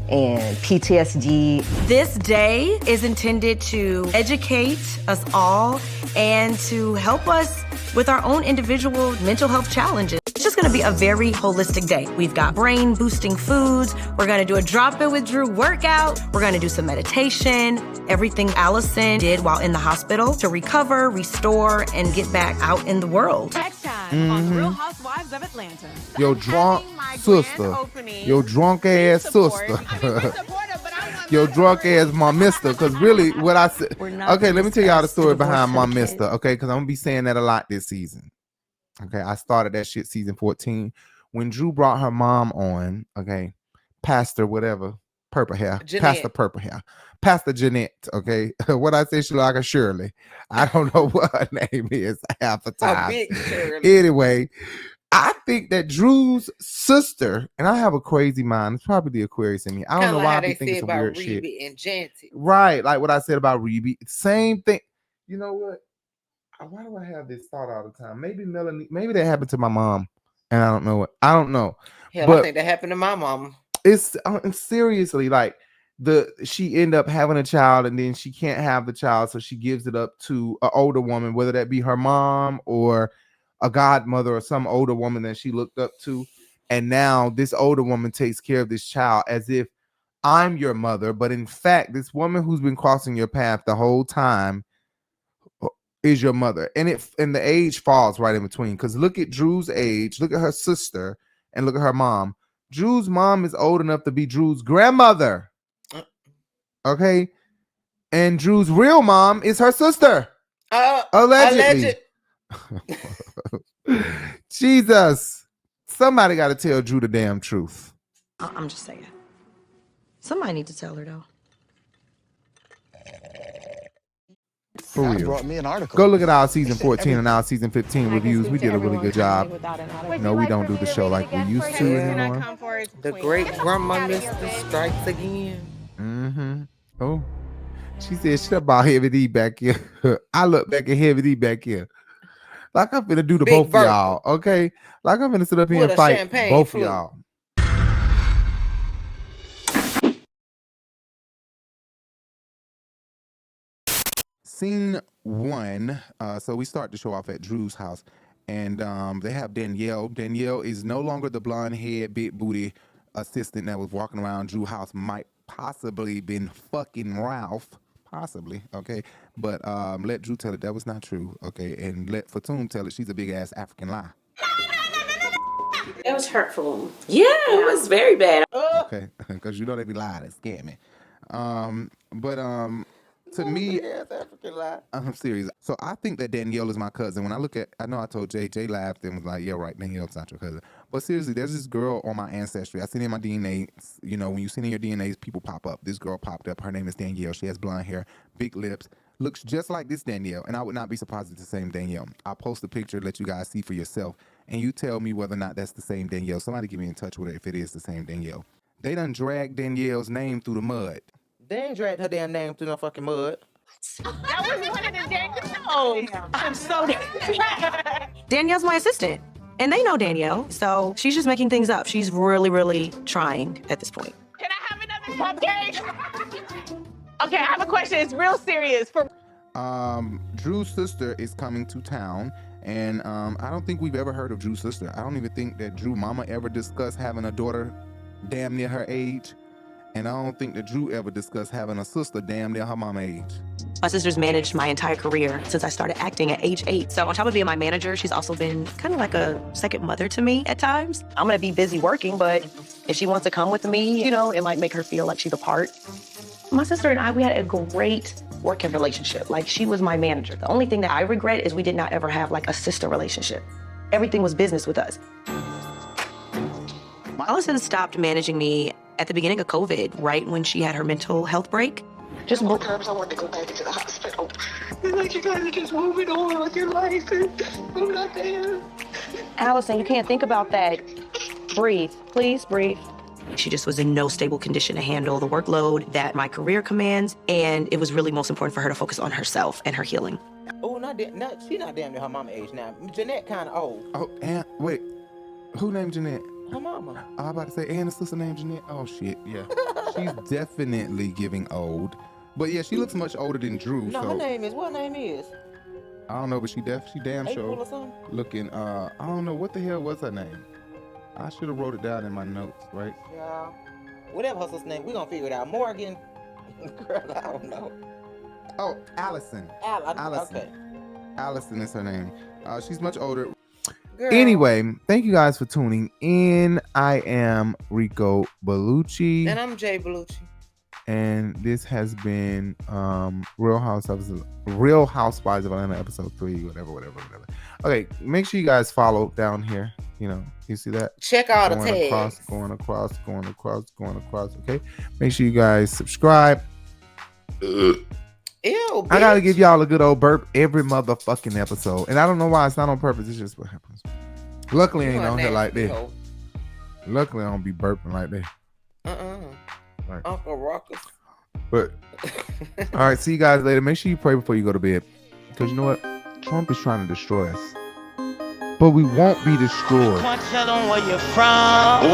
and PTSD. This day is intended to educate us all and to help us with our own individual mental health challenges. It's just gonna be a very holistic day. We've got brain boosting foods. We're gonna do a drop in with Drew workout. We're gonna do some meditation. Everything Allison did while in the hospital to recover, restore, and get back out in the world. Next time on Real Housewives of Atlanta. Your drunk sister. Your drunk ass sister. Your drunk ass my mister. Because really, what I said. Okay, let me tell y'all the story behind my mister. Okay, because I'm going to be saying that a lot this season. Okay, I started that shit season 14. When Drew brought her mom on, okay, Pastor whatever, purple hair. Jeanette. Pastor purple hair. Pastor Jeanette, okay? What I say, she look like a Shirley. I don't know what her name is half the time. big Shirley. Anyway, I think that Drew's sister, and I have a crazy mind. It's probably the Aquarius in me. I don't know why I be thinking some weird shit. And Janty. Right, like what I said about Rebe. Same thing. You know what? Why do I have this thought all the time? Maybe Melanie. Maybe that happened to my mom, and I don't know what. I don't know. Hell, but I think that happened to my mama. It's seriously like she end up having a child, and then she can't have the child, so she gives it up to an older woman, whether that be her mom or a godmother or some older woman that she looked up to. And now this older woman takes care of this child as if I'm your mother. But in fact, this woman who's been crossing your path the whole time is your mother. And the age falls right in between. Because look at Drew's age, look at her sister, and look at her mom. Drew's mom is old enough to be Drew's grandmother. Okay? And Drew's real mom is her sister. Allegedly. Jesus. Somebody got to tell Drew the damn truth. I'm just saying. Somebody need to tell her though. For real. Brought me an article. Go look at our season 14 and our season 15 reviews. We did a really good job. No, we don't do the show like we used to anymore. The great grandma mister strikes again. Oh, she said, shut up, Heavy D back here. I look back at Heavy D back here. Like I'm finna do the both of y'all, okay? Like I'm finna sit up here and fight both of y'all. Scene 1. So we start the show off at Drew's house, and they have Danielle. Danielle is no longer the blonde head, big booty assistant that was walking around Drew's house. Might possibly been fucking Ralph. Possibly, okay? But let Drew tell it that was not true, okay? And let Fatum tell it she's a big ass African lie. It was hurtful. Yeah, it was very bad. Okay, because you know they be lying and scamming. To me, I'm serious. So I think that Danielle is my cousin. When I look at, I know I told Jay laughed and was like, yeah, right, Danielle's not your cousin. But seriously, there's this girl on my ancestry. I seen it in my DNA. You know, when you send in your DNAs, people pop up. This girl popped up. Her name is Danielle. She has blonde hair, big lips, looks just like this Danielle. And I would not be surprised if it's the same Danielle. I'll post a picture, let you guys see for yourself. And you tell me whether or not that's the same Danielle. Somebody get me in touch with her if it is the same Danielle. They done dragged Danielle's name through the mud. They ain't dragged her damn name through no fucking mud. That was one of the Danielle. I'm so Danielle's my assistant, and they know Danielle, so she's just making things up. She's really, really trying at this point. Can I have another cupcake? Okay, I have a question. It's real serious. Drew's sister is coming to town, and I don't think we've ever heard of Drew's sister. I don't even think that Drew mama ever discussed having a daughter damn near her age. And I don't think that Drew ever discussed having a sister damn near her mama age. My sister's managed my entire career since I started acting at age 8. So on top of being my manager, she's also been kind of like a second mother to me at times. I'm gonna be busy working, but if she wants to come with me, you know, it might make her feel like she's a part. My sister and I, we had a great working relationship. Like, she was my manager. The only thing that I regret is we did not ever have like a sister relationship. Everything was business with us. Allison stopped managing me at the beginning of COVID, right when she had her mental health break. Just more times I want to go back into the hospital. It's like you guys are just moving on with your life and I'm not there. Allison, you can't think about that. Breathe, please breathe. She just was in no stable condition to handle the workload that my career commands, and it was really most important for her to focus on herself and her healing. Oh, she's not damn near her mama age now. Jeanette kind of old. Oh, and wait, who named Jeanette? Her mama. I was about to say, and the sister named Jeanette. Oh shit, yeah. She's definitely giving old. But yeah, she looks much older than Drew. No, so her name is, what name is? I don't know, but she damn April sure or something? looking, I don't know, what the hell was her name? I should have wrote it down in my notes, right? Yeah. Whatever her sister's name, we're gonna figure it out. Morgan. Girl, I don't know. Oh, Allison. Allison. Okay. Allison is her name. She's much older. Girl. Anyway, thank you guys for tuning in. I am Rico Bellucci. And I'm Jay Bellucci. And this has been Real Housewives of Atlanta episode 3, whatever. Okay, make sure you guys follow down here. You know, you see that? Check all the tags. Going across. Okay, make sure you guys subscribe. Ew, bitch. I gotta give y'all a good old burp every motherfucking episode, and I don't know why. It's not on purpose. It's just what happens. Luckily, I ain't on here like this. Luckily, I don't be burping like this. Right. Uncle Ruckus. But all right, see you guys later. Make sure you pray before you go to bed, because you know what? Trump is trying to destroy us, but we won't be destroyed. Tell them where you're from.